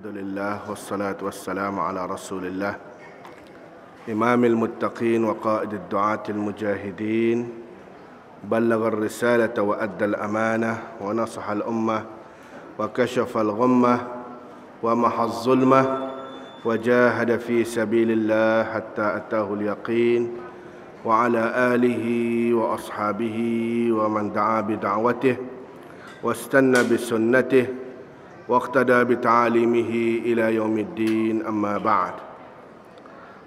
Alhamdulillah wassalatu wassalamu ala Rasulillah Imamil muttaqin wa qaidid du'atil mujahidin ballagha ar-risalata wa adda al-amanah wa nasaha al-ummah wa kashafa al-ghummah wa maha az-zulmah wa jahada fi sabilillah hatta atahu al-yaqin wa ala alihi wa ashabihi wa man da'a bi da'watihi wa istanna bi sunnatihi واقتدى بتعاليمه إلى يوم الدين أما بعد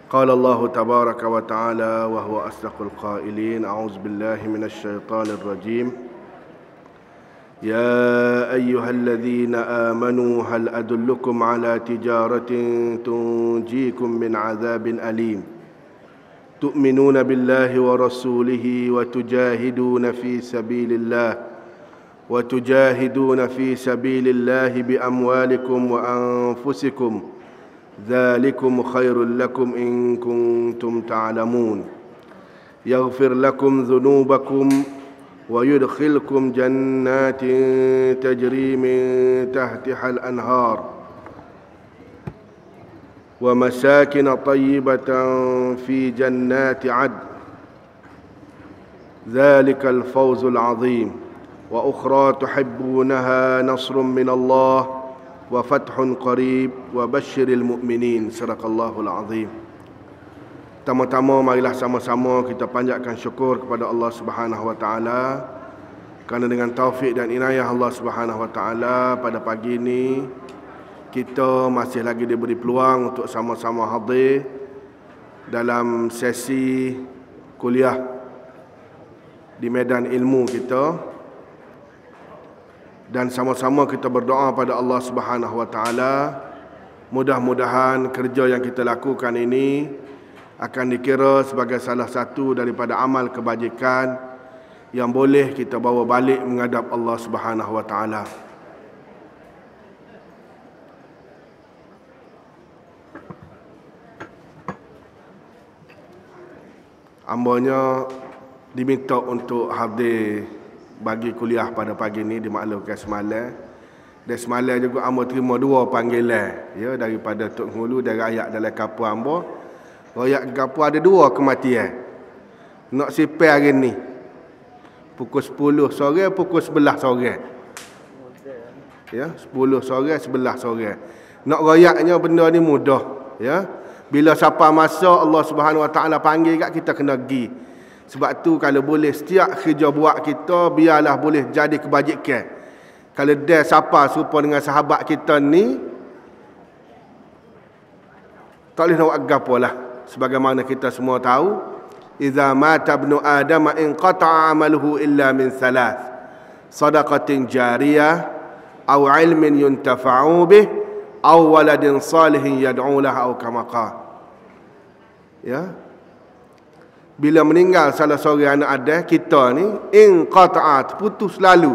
قال الله تبارك وتعالى وهو أصدق القائلين أعوذ بالله من الشيطان الرجيم يا أيها الذين آمنوا هل أدلكم على تجارة تنجيكم من عذاب أليم تؤمنون بالله ورسوله وتجاهدون في سبيل الله بأموالكم وأنفسكم ذلكم خير لكم إن كنتم تعلمون يغفر لكم ذنوبكم ويدخلكم جنات تجري من تحتها الأنهار ومساكن طيبة في جنات عدن ذلك الفوز العظيم وأخرى تحبونها نصر من الله وفتح قريب وبشر المؤمنين صدق الله العظيم. Pertama-tama marilah sama-sama kita panjatkan syukur kepada Allah Subhanahu wa taala kerana dengan taufik dan inayah Allah Subhanahu wa taala pada pagi ini kita masih lagi diberi peluang untuk sama-sama hadir dalam sesi kuliah di medan ilmu kita. Dan sama-sama kita berdoa pada Allah Subhanahu wa taala, mudah-mudahan kerja yang kita lakukan ini akan dikira sebagai salah satu daripada amal kebajikan yang boleh kita bawa balik menghadap Allah Subhanahu wa taala. Hambanya diminta untuk hadir bagi kuliah pada pagi ini dimaklumkan semalam. Dan semalam juga hamba terima dua panggilan ya daripada Tok Hulu dan rakyat dalam kampung hamba. Rakyat kampung ada dua kematian. Nak sipai hari ni. Pukul 10 sore, pukul 11 sore. Ya, 10 sore, 11 sore. Nak rayaknya benda ni mudah, ya. Bila siapa masa Allah Subhanahu wa taala panggil kat kita kena pergi. Sebab tu kalau boleh setiap kerja buat kita biarlah boleh jadi kebajikan. Kalau dia siapa serupa dengan sahabat kita ni tak boleh nak buat apa lah. Sebagaimana kita semua tahu, idza mata ibnu adam in qata'a amaluhu illa min thalath. Sadaqatin jariyah aw ilmin yuntafa'u bih aw waladin salihin yad'u lahu aw kama qala. Ya. Bila meninggal salah seorang anak ada kita ni, in qata'at, putus lalu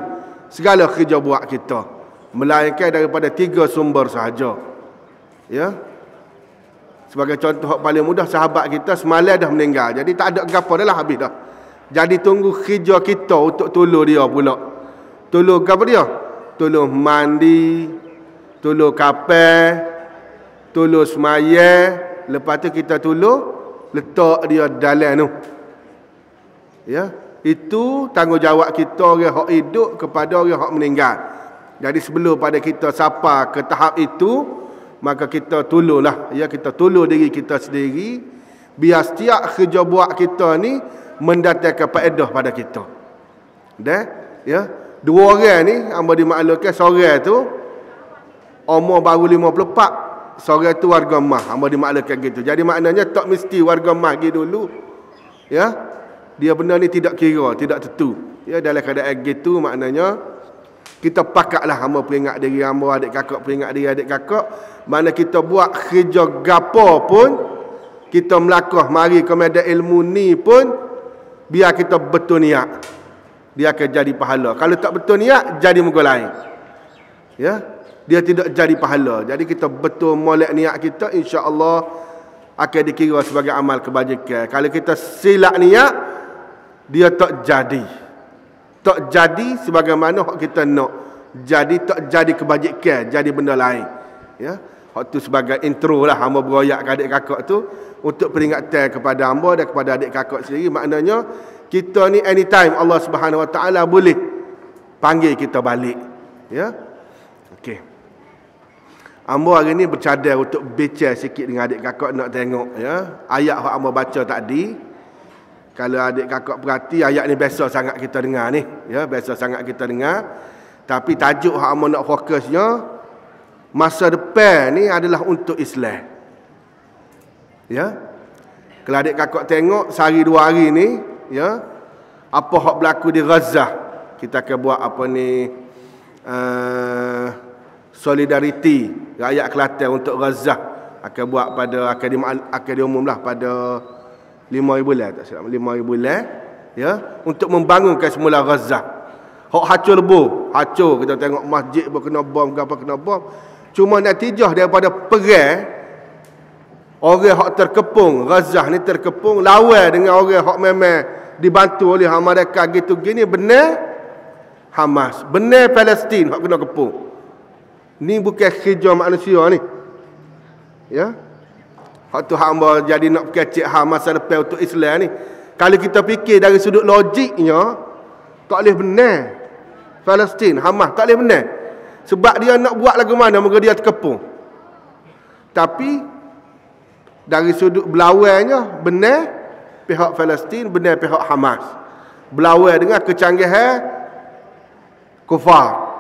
segala kerja buat kita, melainkan daripada 3 sumber sahaja. Ya. Sebagai contoh paling mudah, sahabat kita semalam dah meninggal, jadi tak ada gapo dah lah, habis dah. Jadi tunggu kerja kita untuk tolong dia pula. Tolong apa dia? Tolong mandi, tolong kapal, tolong semaya, lepas tu kita tolong letak dia dalam tu. Ya, itu tanggungjawab kita orang hak hidup kepada orang hak meninggal. Jadi sebelum pada kita sampai ke tahap itu, maka kita tolonglah, ya, kita tolong diri kita sendiri biar setiap kerja buat kita ni mendatangkan faedah pada kita. Dan ya, dua orang ni hamba dimaklumkan, seorang tu umur baru 54, seorang tu warga mah, hamba dimaklumkan gitu. Jadi maknanya tak mesti warga mah pergi dulu. Ya. Dia benda ni tidak kira, tidak tentu. Ya, dalam keadaan gitu maknanya kita pakatlah hamba peringat diri hamba, adik kakak peringat diri adik kakak, mana kita buat kerja gapo pun, kita melakah mari ke medan ilmu ni pun biar kita betul niat. Dia akan jadi pahala. Kalau tak betul niat, jadi muka lain. Ya. Dia tidak jadi pahala. Jadi kita betul molek niat kita, insya-Allah akan dikira sebagai amal kebajikan. Kalau kita silap niat, dia tak jadi. Tak jadi sebagaimana kita nak. Jadi tak jadi kebajikan, jadi benda lain. Ya, waktu sebagai intro lah hamba beroyak ke adik kakak tu untuk peringatan kepada hamba dan kepada adik kakak sendiri. Maknanya kita ni anytime Allah Subhanahu Wa Taala boleh panggil kita balik. Ya. Okey. Hamba hari ni bercadar untuk bincang sikit dengan adik kakak nak tengok ya. Ayat yang hamba baca tadi. Kalau adik kakak perhati ayat ni biasa sangat kita dengar ni. Ya, biasa sangat kita dengar. Tapi tajuk yang hamba nak fokusnya masa depan ni adalah untuk Islam. Ya. Kalau adik kakak tengok sehari 2 hari ni, ya, apa hak berlaku di Gaza, kita akan buat apa ni solidariti rakyat Kelantan untuk Gaza, akan buat pada akademi umum lah pada 5 bulan tak silap, 5 bulan, ya, untuk membangunkan semula Gaza. Hak hancur lebur, hancur, kita tengok masjid berkena bom, apa kena bom. Cuma natijah daripada perang, orang hak terkepung, Gaza ni terkepung, lawan dengan orang hak memang dibantu oleh Amerika gitu gini, benar Hamas, benar Palestin hak kena kepung. Ni bukan kerja manusia ni. Ya. Hak tu hamba jadi nak kecek masa depan untuk Islam ni. Kalau kita fikir dari sudut logiknya, tak boleh benar Palestin, Hamas tak boleh benar. Sebab dia nak buat lagu mana moga dia terkepung. Tapi dari sudut berlawannya benar pihak Palestin, benar pihak Hamas. Berlawan dengan kecanggihan kufar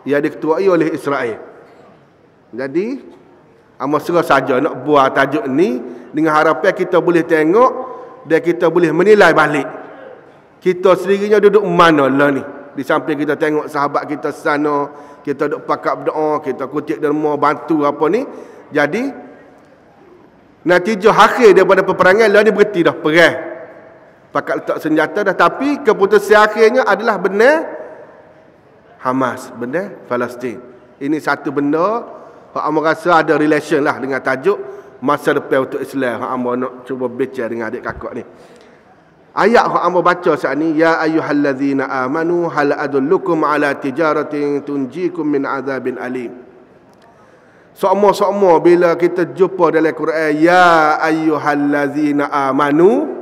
yang diketuai oleh Israel. Jadi amat serah saja nak buat tajuk ni dengan harapan kita boleh tengok dan kita boleh menilai balik. Kita sendirinya duduk mana lah ni. Di samping kita tengok sahabat kita sana, kita duk pakak berdoa, kita kutip derma, bantu apa ni. Jadi natijah akhir daripada peperangan lah ni berhenti dah perang. Pakak letak senjata dah, tapi keputusan akhirnya adalah benar Hamas, benar Palestin. Ini satu benda hak amba rasa ada relation lah dengan tajuk masa depan untuk Islam. Hak amba nak cuba bincang dengan adik kakak ni. Ayat yang amba baca saat ni, ya ayyuhallazina amanu hal adullukum ala tijaratin tunjikum min azabin alim. Semua bila kita jumpa dalam Quran ya ayyuhallazina amanu,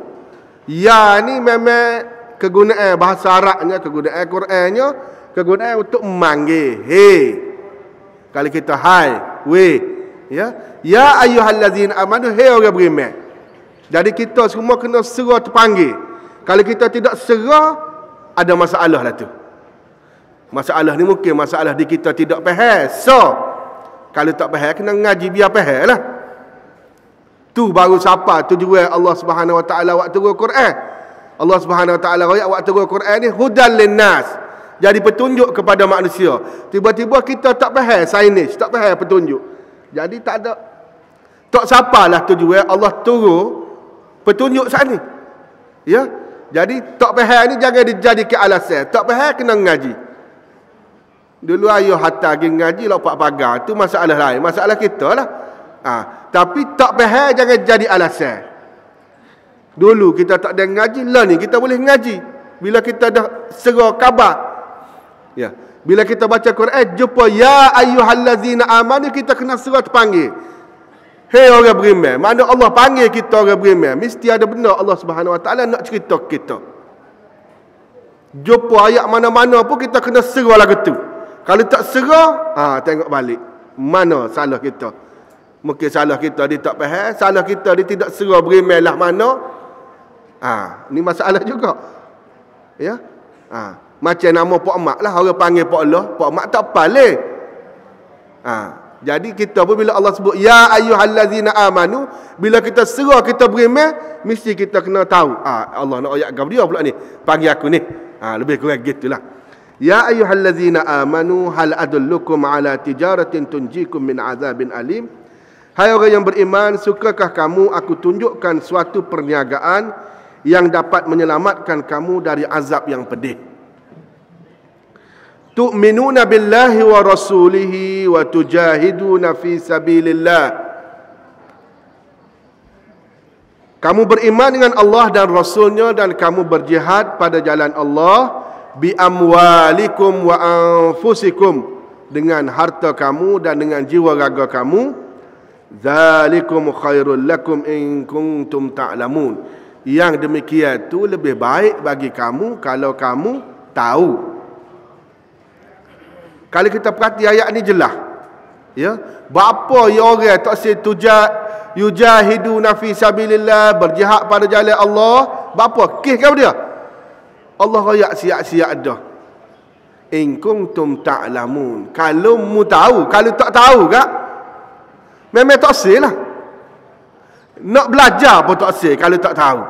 ya ni memang kegunaan bahasa Arabnya, kegunaan Qurannya, kegunaan untuk memanggil. Hey. Kalau kita hai, we, ya. Ya ayyuhallazina amanu, hey orang beriman. Jadi kita semua kena serah terpanggil. Kalau kita tidak serah, ada masalah lah tu. Masalah ni mungkin masalah di kita tidak faham. So, kalau tak faham, kena ngaji biar faham lah. Tu baru siapa tujuan Allah Subhanahu Wa Taala waktu turun Quran. Allah Subhanahu Wa Taala ayat waktu turun Quran ni hudan linnas. Jadi petunjuk kepada manusia. Tiba-tiba kita tak faham sainis, tak faham petunjuk. Jadi tak ada, tak siapalah tujuan Allah turun petunjuk saat ni. Ya. Jadi tak faham ni jangan dijadikan alasan. Tak faham kena ngaji. Dulu ayuh hatta pergi ngaji lopak pagar, tu masalah lain, masalah kita lah. Tapi tak faham jangan jadi alasan. Dulu kita tak ada ngaji, lah ni kita boleh ngaji bila kita dah serah khabar. Ya. Bila kita baca Quran jumpa ya ayyuhallazina amanu, kita kena serah terpanggil. Hei orang beriman, mana Allah panggil kita orang beriman, mesti ada benda Allah Subhanahu Wa Taala nak cerita kita. Jumpa ayat mana-mana pun kita kena serah lagu tu. Kalau tak serah, tengok balik mana salah kita. Mungkin salah kita dia tak faham, salah kita dia tidak serah beriman lah mana. Ni masalah juga. Ya. Macam nama Pak Mak lah, orang panggil Pak Allah, Pak Mak tak balik. Jadi kita pun bila Allah sebut ya ayyuhallazina amanu, bila kita serah kita beriman, mesti kita kena tahu Allah nak ayat gab dia pula ni panggil aku ni. Lebih kurang gitulah. Ya ayyuhallazina amanu hal adullukum ala tijaratin tunjikum min azabin alim. Hai orang yang beriman, sukakah kamu aku tunjukkan suatu perniagaan yang dapat menyelamatkan kamu dari azab yang pedih. Tu'minuna billahi wa rasulihi wa tujahiduna fi sabilillah. Kamu beriman dengan Allah dan Rasulnya dan kamu berjihad pada jalan Allah bi amwalikum wa anfusikum, dengan harta kamu dan dengan jiwa raga kamu. Zalikum khairul lakum in kuntum ta'lamun. Yang demikian tu lebih baik bagi kamu kalau kamu tahu. Kalau kita perhati ayat ni jelas. Ya, berapa orang tak yujahiduna fi sabilillah, berjihad pada jalan Allah, berapa kes kau dia? Allah royak siap-siap dah. In kuntum ta'lamun. Kalau mu tahu, kalau tak tahu kak, memang tak sel lah. Nak belajar pun tak sel kalau tak tahu.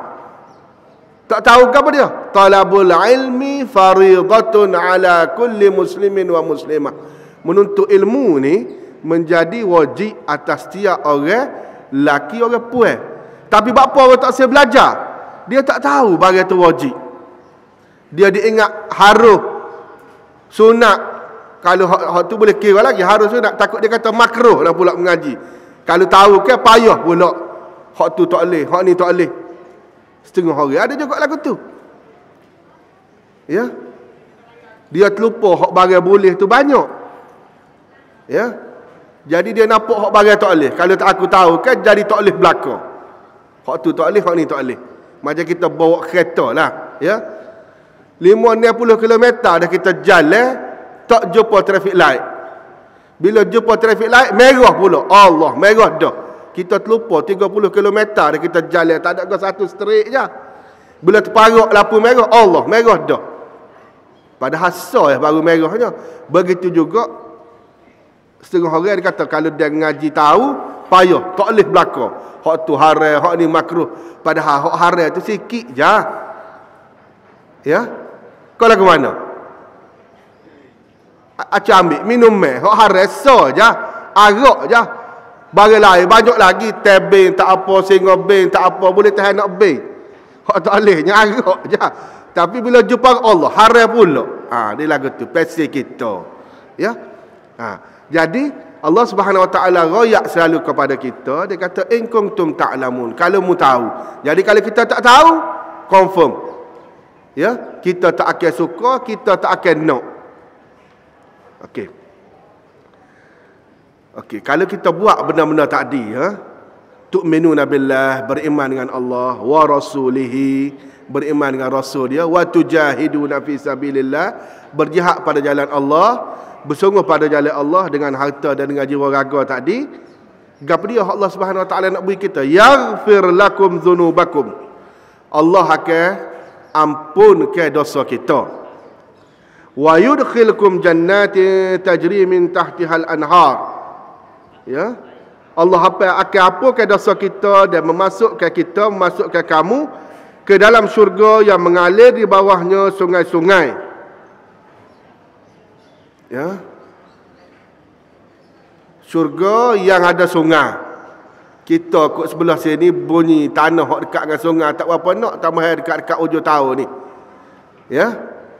Tak tahu ke apa dia? Talabul ilmi faridatun ala kulli muslimin wa muslimah. Menuntut ilmu ni menjadi wajib atas setiap orang, laki orang puan. Tapi apa orang tak sel belajar? Dia tak tahu barang tu wajib. Dia diingat harus sunat. Kalau hak tu boleh kira lagi harus sunat. Takut dia kata makruh lah pula mengaji. Kalau tahu ke payah pula. Hak tu tak boleh, hak ni tak boleh. Setengah orang ada juga lagu tu. Ya. Dia terlupa hak barang boleh tu banyak. Ya. Jadi dia nampak hak barang tak boleh. Kalau tak aku tahu kan jadi tak boleh belaka. Hak tu tak boleh, hak ni tak boleh. Macam kita bawa kereta lah, ya. 50 km dah kita jalan tak jumpa traffic light. Bila jumpa traffic light merah pula. Allah, merah dah. Kita terlupa 30 km dah kita jalan tak ada ke satu straight je. Bila terparuk lampu merah, Allah, merah dah. Padahal sah baru merahnya. Begitu juga setengah orang dia kata kalau dia ngaji tahu payah tak boleh belaka. Hak tu haram, hak ni makruh. Padahal hak haram tu sikit je. Ya. Kau lagu mana? Acah ambil minum meh, hak haram sah je. Arak je. Barang lain banyak lagi, tebing tak apa, singa beng tak apa, boleh tahan nak beng. Hak tak boleh nyarak je. Tapi bila jumpa Allah haram pula. Dia lagu tu pesel kita. Ya. Jadi Allah Subhanahu Wa Taala royak selalu kepada kita. Dia kata in kuntum ta'lamun, kalau mu tahu. Jadi kalau kita tak tahu, confirm. Ya, kita tak akan suka, kita tak akan nak. Okey. Okey, kalau kita buat benda-benda tadi, tu'minuna billah, beriman dengan Allah, wa rasulihi, beriman dengan rasul dia, wa tujahiduna fi sabilillah, berjihad pada jalan Allah, bersungguh pada jalan Allah dengan harta dan dengan jiwa raga tadi. Gapo dia Allah Subhanahu Wa Taala nak beri kita? Yaghfir lakum dzunubakum. Allah akan ampunkan dosa kita. Wa yudkhilkum jannatin tajri min tahtihal anhar. Ya. Allah akan ampunkan dosa kita dan memasukkan kamu ke dalam syurga yang mengalir di bawahnya sungai-sungai. Ya. Syurga yang ada sungai. Kita kot sebelah sini bunyi tanah hok dekat dengan sungai tak berapa nak, tambah dekat-dekat hujung tahun ni. Ya.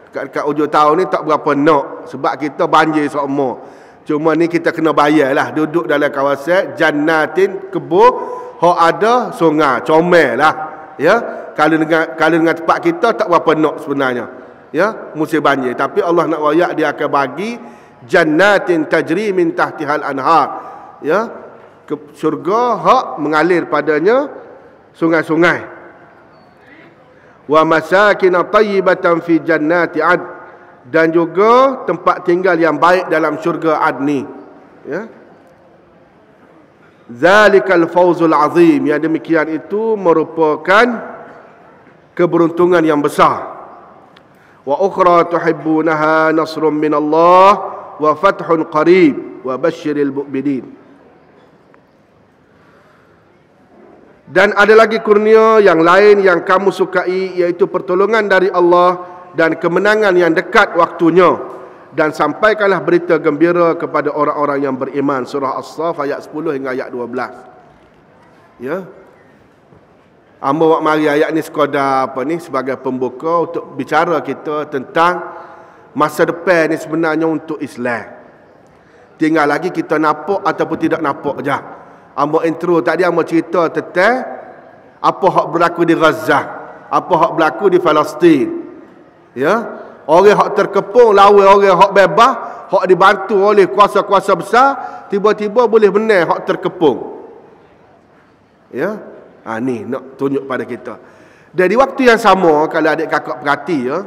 Dekat-dekat hujung tahun ni tak berapa nak sebab kita banjir semua. Cuma ni kita kena bayarlah duduk dalam kawasan jannatin kebun hok ada sungai, comel lah. Ya. Kalau dengan tempat kita tak berapa nak sebenarnya. Ya, musim banjir, tapi Allah nak royak dia akan bagi jannatin tajri min tahtihal anhar. Ya, ke syurga hak mengalir padanya sungai-sungai. Wa masakin tayyibatan fi jannati ad, dan juga tempat tinggal yang baik dalam syurga adni. Ya. Zalikal fawzul azim, yang demikian itu merupakan keberuntungan yang besar. Wa ukhra tuhibbunaha nasrun min Allah wa fathun qarib wa basyiril mu'minin. Dan ada lagi kurnia yang lain yang kamu sukai, iaitu pertolongan dari Allah dan kemenangan yang dekat waktunya, dan sampaikanlah berita gembira kepada orang-orang yang beriman. Surah As-Saff ayat 10 hingga ayat 12. Ya. Amba buat mari ayat ni sekadar sebagai pembuka untuk bicara kita tentang masa depan ni sebenarnya untuk Islam. Tinggal lagi kita nampak ataupun tidak nampak je. Amba intro tadi amba cerita tentang apa hak berlaku di Gaza, apa hak berlaku di Palestin. Ya, orang hak terkepung lawan orang hak bebas, hak dibantu oleh kuasa-kuasa besar, tiba-tiba boleh benar hak terkepung. Ya. Ni nak tunjuk pada kita. Dan di waktu yang sama, kalau adik kakak perhati ya,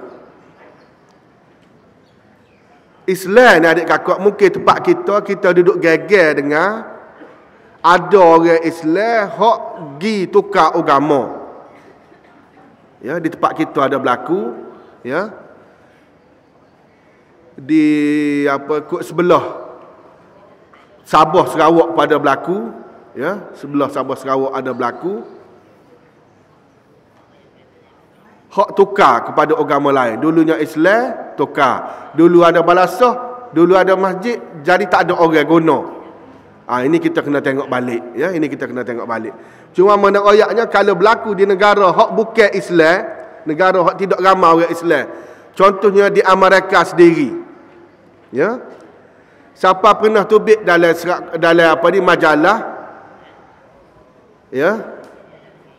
Islam ni adik kakak, mungkin tempat kita duduk geger dengan ada orang Islam hak gi tukar agama. Ya, di tempat kita ada berlaku, ya. Di sebelah Sabah Sarawak pada berlaku, ya, sebelah Sabah Sarawak ada berlaku. Hak tukar kepada agama lain. Dulunya Islam, tukar. Dulu ada balasah, dulu ada masjid, jadi tak ada orang guna. Ini kita kena tengok balik, ya, ini kita kena tengok balik. Cuma mana ayatnya kalau berlaku di negara hak bukan Islam, negara hak tidak ramai orang Islam. Contohnya di Amerika sendiri. Ya. Siapa pernah tubik dalam majalah, ya,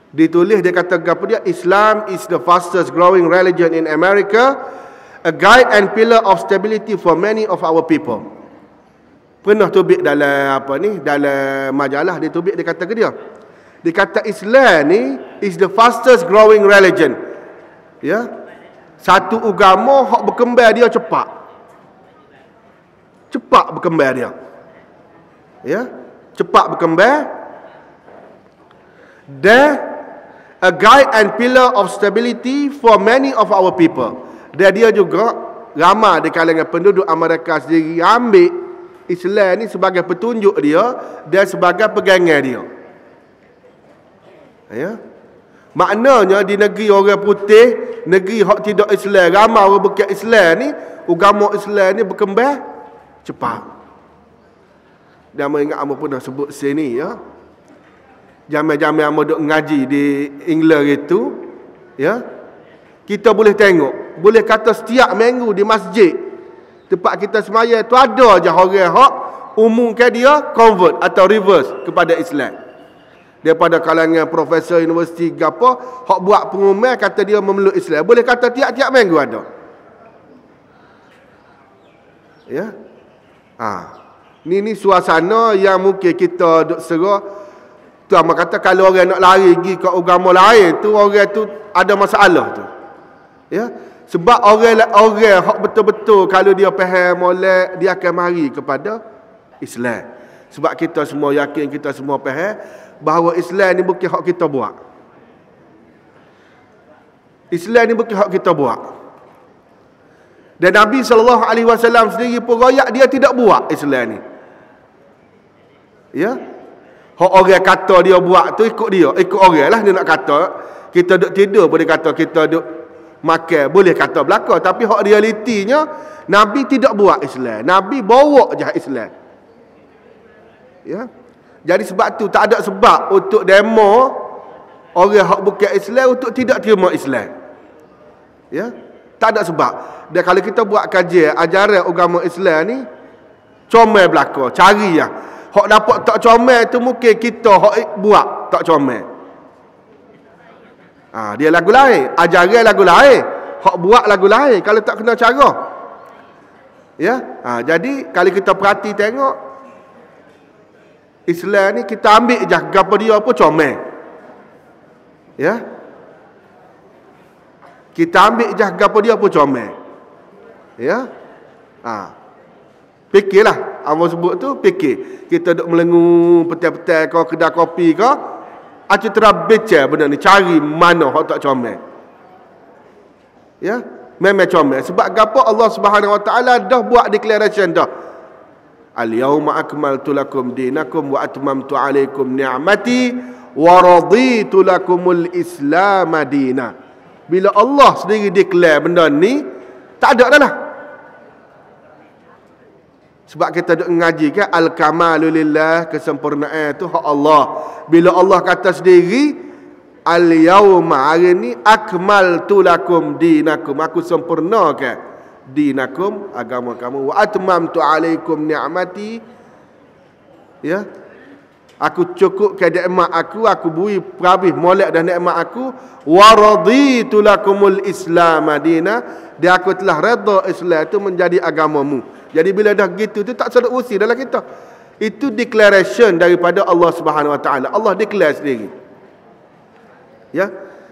ditulis dia kata apa dia, Islam is the fastest growing religion in America, a guide and pillar of stability for many of our people. Pernah tubik dalam dalam majalah dia tubik, dia kata ke dia. Dia kata Islam ni is the fastest growing religion. Ya. Satu agama hak berkembang dia cepat. Cepat berkembang dia. Ya. Cepat berkembang. Dan a guide and pillar of stability for many of our people. Dan dia juga ramai di kalangan penduduk Amerika sendiri ambil Islam ni sebagai petunjuk dia dan sebagai pegangan dia. Ya. Maknanya di negeri orang putih, negeri hak tidak Islam, ramai orang bukan Islam ni, agama Islam ni berkembang cepat. Dan ingat amo pernah sebut sini, ya. Jamai-jamai amo duk ngaji di England itu, ya. Kita boleh tengok, boleh kata setiap minggu di masjid tempat kita semaya tu ada je orang hak umumkan dia convert atau reverse kepada Islam. Daripada kalangan profesor universiti gapo hak buat pengumuman kata dia memeluk Islam. Boleh kata tiap-tiap minggu ada. Ya. Ni suasana yang mungkin kita duk serah. Tu amak kata kalau orang nak lari pergi ke agama lain tu, orang tu ada masalah tu. Ya. Sebab orang hak betul-betul kalau dia faham molek, dia akan mari kepada Islam. Sebab kita semua yakin, kita semua faham bahawa Islam ni bukan hak kita buat. Islam ni bukan hak kita buat. Dan Nabi SAW sendiri pun royak dia tidak buat Islam ni. Ya. Hak orang kata dia buat tu ikut dia, ikut orang lah dia nak kata. Kita duk tidur boleh kata, kita duk makan boleh kata belaka, tapi hak realitinya Nabi tidak buat Islam. Nabi bawa je Islam. Ya. Jadi sebab tu tak ada sebab untuk demo orang hak bukan Islam untuk tidak terima Islam. Ya. Tak ada sebab. Dan kalau kita buat kajian ajaran agama Islam ni, comel belaka, cari lah. Hak dapat tak comel tu mungkin kita hak buat tak comel. Dia lagu lain, ajaran lagu lain, hak buat lagu lain kalau tak kena cara. Ya. Jadi kalau kita perhati tengok Islam ni kita ambil je gapo dia pun comel. Ya. Kita ambil je gapo dia pun comel. Ya. Fikirlah, awak sebut tu fikir. Kita duk melengu petai-petai ke kedai kopi ke, acu terabecah benda ni, cari mana hak tak comel. Ya, memang comel. Sebab gapo Allah Subhanahu Wa Taala dah buat declaration dah. Al-yawma akmaltu lakum dinakum wa atmamtu alaikum ni'mati wa raditu lakumul Islam madina. Bila Allah sendiri declare benda ni, tak ada dah lah. Sebab kita duk ngaji kan al-kamalu lillah, kesempurnaan tu hak Allah. Bila Allah kata sendiri al-yauma, hari ni akmaltu lakum dinakum, aku sempurnakan dinakum, agama kamu, wa atmamtu alaikum ni'mati, ya, aku cukupkan nikmat aku beri perhabis molek dah nikmat aku, wa raditu lakumul Islam madina, dia aku telah redha Islam itu menjadi agamamu. Jadi bila dah gitu tu tak solusi dalam kita. Itu declaration daripada Allah Subhanahu Wa Taala. Allah declare sendiri. Ya.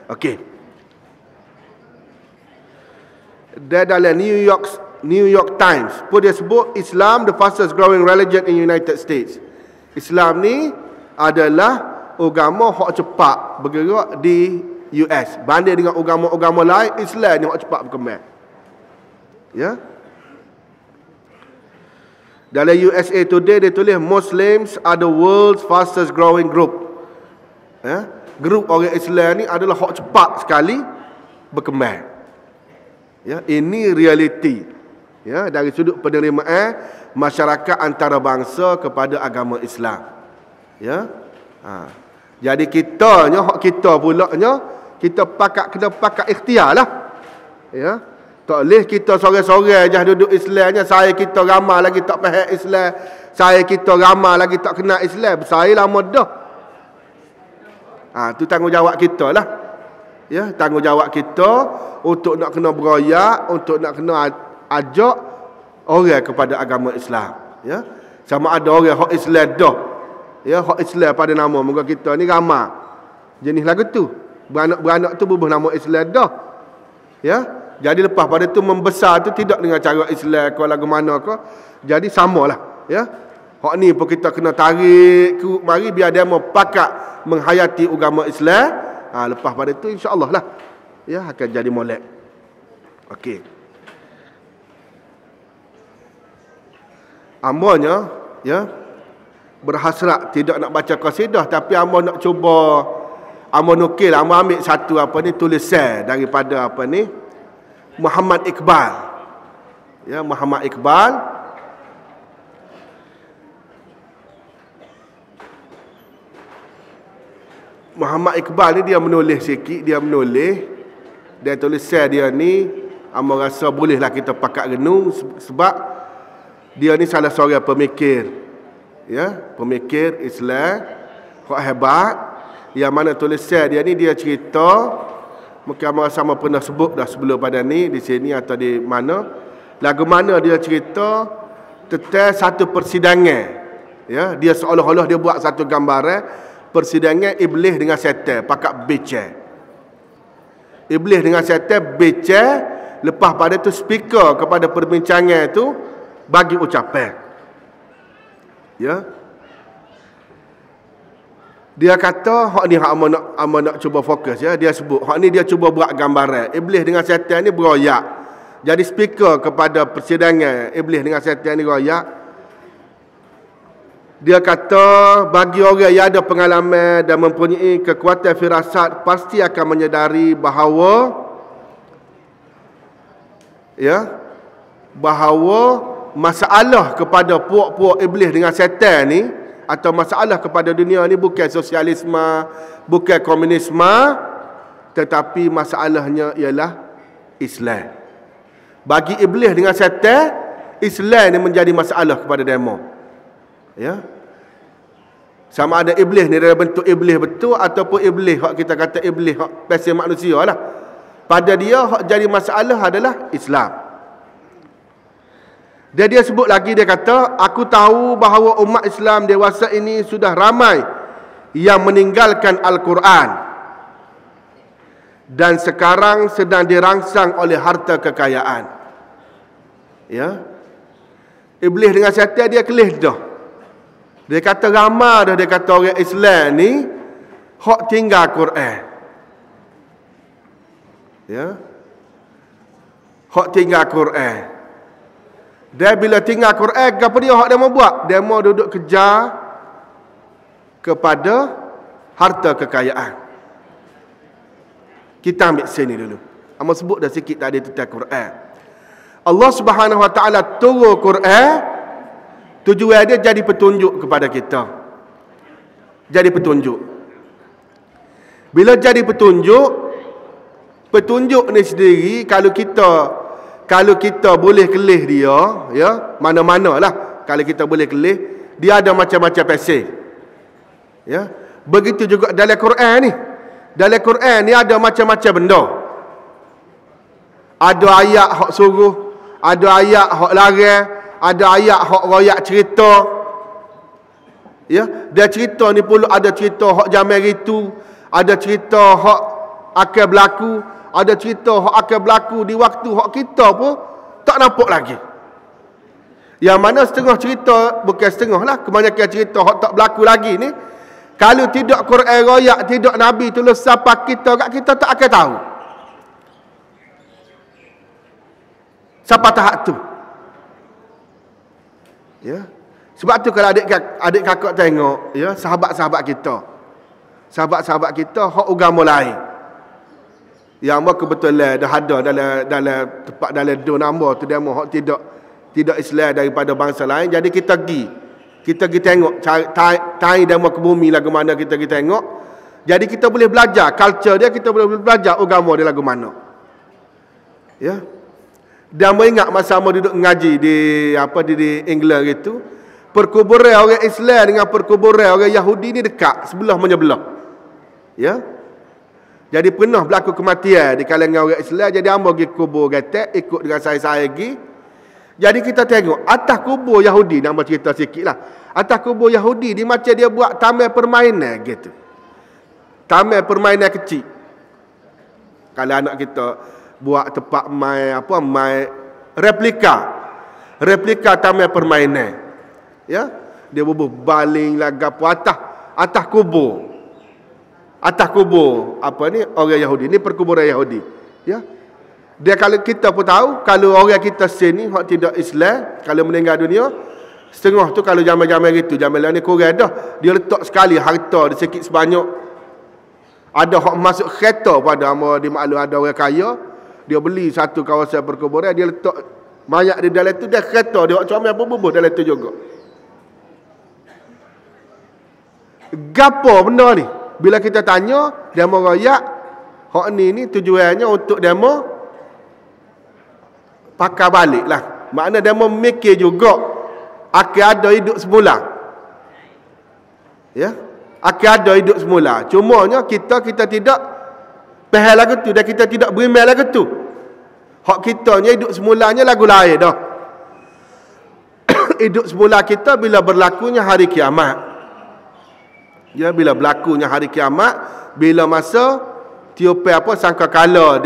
Okey. Dia dalam New York Times pun dia sebut Islam the fastest growing religion in United States. Islam ni adalah agama hak cepat bergerak di US. Banding dengan agama-agama lain, Islam ni hak cepat berkembang. Ya. Dalam USA Today dia tulis Muslims are the world's fastest growing group. Ya. Grup orang Islam ni adalah hak cepat sekali berkembang. Ya, ini realiti. Ya, dari sudut penerimaan masyarakat antarabangsa kepada agama Islam. Ya. Jadi kitanya, hak kita pulaknya, kena pakat ikhtiar lah. Ya. Tak boleh kita sore-sore je duduk Islamnya, saya kita ramai lagi tak faham Islam, saya kita ramai lagi tak kenal Islam, saya lama dah. Tu tanggungjawab kita lah. Ya, tanggungjawab kita untuk nak kena beroyak, untuk nak kena ajak orang kepada agama Islam. Ya. Sama ada orang hak Islam dah. Ya, hak Islam pada nama muka kita ni ramai. Jenis lagu tu. Beranak-beranak tu bubuh nama Islam dah. Ya. Jadi lepas pada tu membesar tu tidak dengan cara Islam ke lagu mana ke. Jadi samalah. Ya. Hak ni pun kita kena tarik ke mari biar dia mau pakat menghayati agama Islam. Lepas pada tu insya-Allah lah. Ya, akan jadi molek. Okey. Amanya ya berhasrat tidak nak baca qasidah, tapi amba nak cuba amba nukil, amba ambil satu tulisan daripada Muhammad Iqbal. Ya, Muhammad Iqbal. Muhammad Iqbal ni dia menulis sikit, dia tulisan dia ni amba rasa bolehlah kita pakat renung sebab dia ni salah seorang pemikir. Ya, pemikir Islam kok hebat. Yang mana tulisan dia ni dia cerita, mungkin sama pernah sebut dah sebelum pada ni di sini atau di mana. Lagu mana dia cerita tentang satu persidangan. Ya, dia seolah-olah dia buat satu gambaran persidangan iblis dengan syaitan pakat bincang. Iblis dengan syaitan bincang, lepas pada tu speaker kepada perbincangan tu bagi ucapan. Ya. Dia kata hak ni hak amba nak cuba fokus ya. Dia sebut hak ni dia cuba buat gambaran iblis dengan syaitan ni beroyak. Jadi speaker kepada persidangan iblis dengan syaitan ni beroyak. Dia kata bagi orang yang ada pengalaman dan mempunyai kekuatan firasat pasti akan menyedari bahawa masalah kepada puak-puak iblis dengan syaitan ni atau masalah kepada dunia ni bukan sosialisme, bukan komunisme, tetapi masalahnya ialah Islam. Bagi iblis dengan syaitan, Islam ni menjadi masalah kepada demo. Ya. Sama ada iblis ni dalam bentuk iblis betul ataupun iblis hak kita kata iblis hak pasal manusia lah. Pada dia hak jadi masalah adalah Islam. Dia sebut lagi, dia kata, aku tahu bahawa umat Islam dewasa ini sudah ramai yang meninggalkan Al-Quran dan sekarang sedang dirangsang oleh harta kekayaan. Ya. Iblis dengan syaitan dia kelih dah. Dia kata ramai dah, dia kata orang Islam ni hak tinggal Quran. Ya. Hak tinggal Quran. Dan bila tinggal Quran, apa dia hak dia mau buat? Dia mau duduk kejar kepada harta kekayaan. Kita ambil sini dulu. Amba sebut dah sikit tadi tentang Quran. Allah Subhanahu Wa Taala turun Quran, tujuan dia jadi petunjuk kepada kita. Jadi petunjuk. Bila jadi petunjuk, petunjuk ni sendiri kalau kita boleh kelih dia, ya, mana-mana lah. Kalau kita boleh kelih, dia ada macam-macam pasal. Ya. Begitu juga dalam Quran ni. Dalam Quran ni ada macam-macam benda. Ada ayat hak suruh, ada ayat hak larang, ada ayat hak royak cerita. Ya, dia cerita ni pula ada cerita hak zaman itu, ada cerita hak akan berlaku, ada cerita hak akan berlaku di waktu hak kita pun tak nampak lagi. Yang mana setengah cerita, bukan setengah lah, kebanyakan cerita hak tak berlaku lagi ni, kalau tidak Quran royak, tidak Nabi tulis siapa kita tak akan tahu. Siapa tahap tu? Ya. Sebab tu kalau adik kakak tengok, ya, sahabat-sahabat kita hak agama lain, yang mau kebetulan dah ada dalam tempat dalam dua nama tu, dia mau hak tidak Islam daripada bangsa lain. Jadi kita pergi tengok tai demo ke bumi lagu mana, kita pergi tengok. Jadi kita boleh belajar culture dia, kita boleh belajar agama dia lagu mana. Ya. Dan ingat masa mau duduk ngaji di England gitu, perkuburan orang Islam dengan perkuburan orang Yahudi ni dekat, sebelah menyebelah. Ya. Jadi pernah berlaku kematian di kalangan orang Islam, jadi hamba pergi kubur gatek ikut dengan saya pergi. Jadi kita tengok atas kubur Yahudi, nama cerita sikitlah. Atas kubur Yahudi dia macam dia buat taman permainan gitu. Taman permainan kecil. Kalau anak kita buat tempat main replika taman permainan. Ya, dia bubuh baling lagapu atas kubur. Atas kubur orang Yahudi. Ni perkuburan Yahudi. Ya. Dia kalau kita pun tahu, kalau orang kita sini hak tidak Islam, kalau meninggal dunia, setengah tu kalau zaman-zaman itu, zaman ni kurang dah, dia letak sekali harta dia sikit sebanyak. Ada hak masuk kereta pada di maklum ada orang kaya, dia beli satu kawasan perkuburan, dia letak mayat di dalam tu, dia kereta dia hak comel pun bubuh dalam tu juga. Gapo benda ni? Bila kita tanya, demo royak, hak ni tujuannya untuk demo pakai balik lah. Makna dia memikir juga akan ada hidup semula. Ya, akan ada hidup semula. Cumanya kita tidak faham lagu tu, dan kita tidak beriman lagu tu. Hak kitanya hidup semulanya lagu lain dah. Hidup semula kita bila berlakunya hari kiamat. Ya, bila berlakunya hari kiamat, bila masa tiupan sangkakala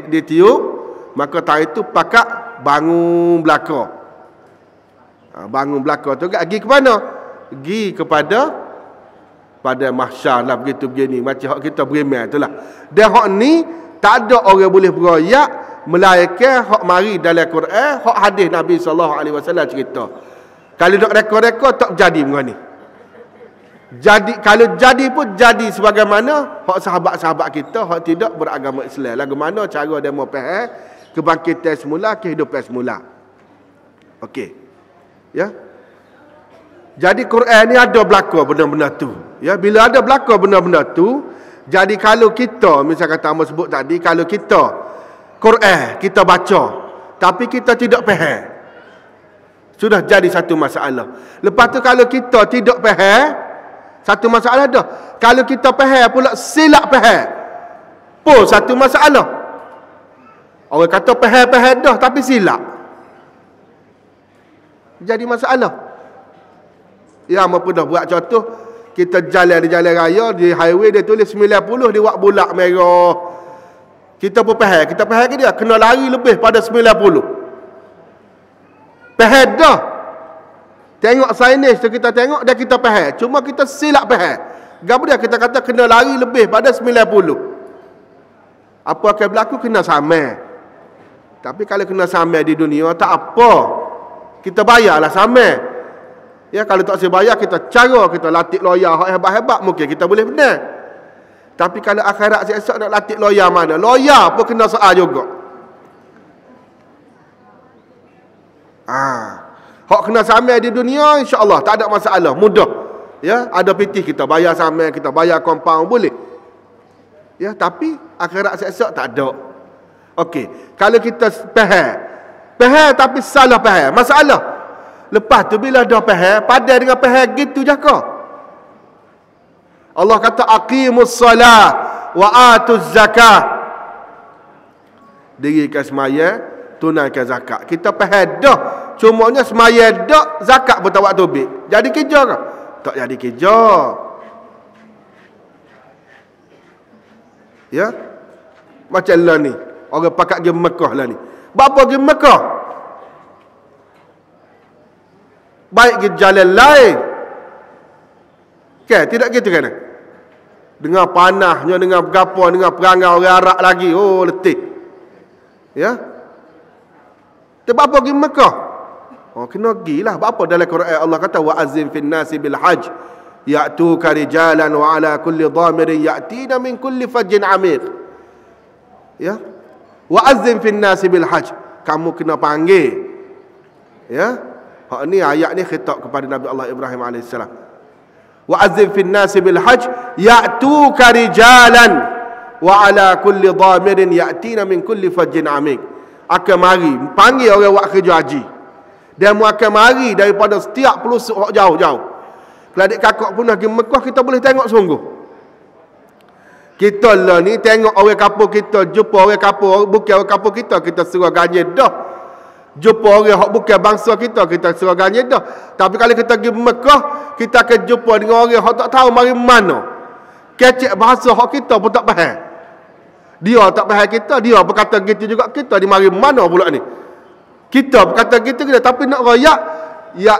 ditiup, maka tahun itu pakak bangun belaka. Bangun belaka tu pergi ke mana? Pergi pada mahsyar lah, begitu begini. Macam hak kita beriman itulah. Dan hak ni tak ada orang boleh beroyak melainkan hak mari dalam Quran, hak hadis Nabi SAW cerita. Kalau nak rekod-rekod tak jadi mengenai ni. Jadi kalau jadi pun jadi sebagaimana hak sahabat-sahabat kita hak tidak beragama Islam. Lagu mana cara dia mau faham kebangkitan semula, kehidupan semula. Okey. Ya. Jadi Quran ni ada berlaku benda-benda tu. Ya, bila ada berlaku benda-benda tu, jadi kalau kita, misal kata Amos sebut tadi, kalau kita Quran kita baca tapi kita tidak faham, sudah jadi satu masalah. Lepas tu kalau kita tidak faham, satu masalah dah. Kalau kita faham pula silap faham, pun satu masalah. Orang kata faham dah tapi silap, jadi masalah. Ya, apa dah buat contoh, kita jalan di jalan raya, di highway dia tulis 90, dia buat bulak merah. Kita pun faham, kita faham ke dia kena lari lebih pada 90. Faham dah. Tengok signage tu kita tengok dah, kita faham. Cuma kita silap faham. Gapo dia kita kata kena lari lebih pada 90. Apa akan berlaku? Kena sama. Tapi kalau kena sama di dunia tak apa. Kita bayarlah sama. Ya, kalau tak sebayar kita cara kita latih lawyer hebat-hebat mungkin kita boleh benar. Tapi kalau akhirat esok nak latih lawyer mana? Lawyer pun kena soal juga. Hak kena sama di dunia insya-Allah tak ada masalah, mudah. Ya, ada pitih kita bayar sama, kita bayar compound boleh. Ya, tapi akhirat esok tak ada. Okey, kalau kita faham tapi salah faham, masalah. Lepas tu bila dah faham, padan dengan faham gitu je kau. Allah kata aqimus salah wa atuz zakah. Dirikan semaya, tunaikan zakat. Kita faham dah Cumanya semaya dak, zakat pun tak buat tobik. Jadi kerja ke? Tak jadi kerja. Ya? Macam lah ni. Orang pakat pergi Mekah lah ni. Bapa pergi Mekah. Baik pergi jalan lain. Tidak gitu kan? Dengan panahnya, dengan berapa, dengan perangai orang Arab lagi. Oh, letih. Ya? Bapa pergi Mekah. Oh, kena pergilah. Bapa dalam Quran Allah kata wa azim fin nasi bil hajj ya'tuka rijalan wa ala kulli dhamirin ya'tina min kulli fajjin amir. Ya? Wa azim fin nasi bil hajj. Kamu kena panggil. Ya? Hak ni ayat ni khitab kepada Nabi Allah Ibrahim alaihissalam. Wa azim fin nasi bil hajj ya'tuka rijalan wa ala kulli dhamirin ya'tina min kulli fajjin amik. Akan mari panggil orang buat kerja haji. Dia mu akan mari daripada setiap pelosok hak jauh-jauh. Kalau adik kakak pun pergi Mekah, kita boleh tengok sungguh. Kita lah ni tengok orang kapur kita, jumpa orang kapur, bukan orang kapur kita suruh ganjil dah. Jumpa orang hak bukan bangsa kita suruh ganjil dah. Tapi kalau kita pergi Mekah, kita akan jumpa dengan orang hak tak tahu mari mana. Kecek bahasa hak kita pun tak faham. Dia tak faham kita, dia berkata gitu juga kita, di mari mana pula ni. Kita berkata gitu kita, tapi nak royak ya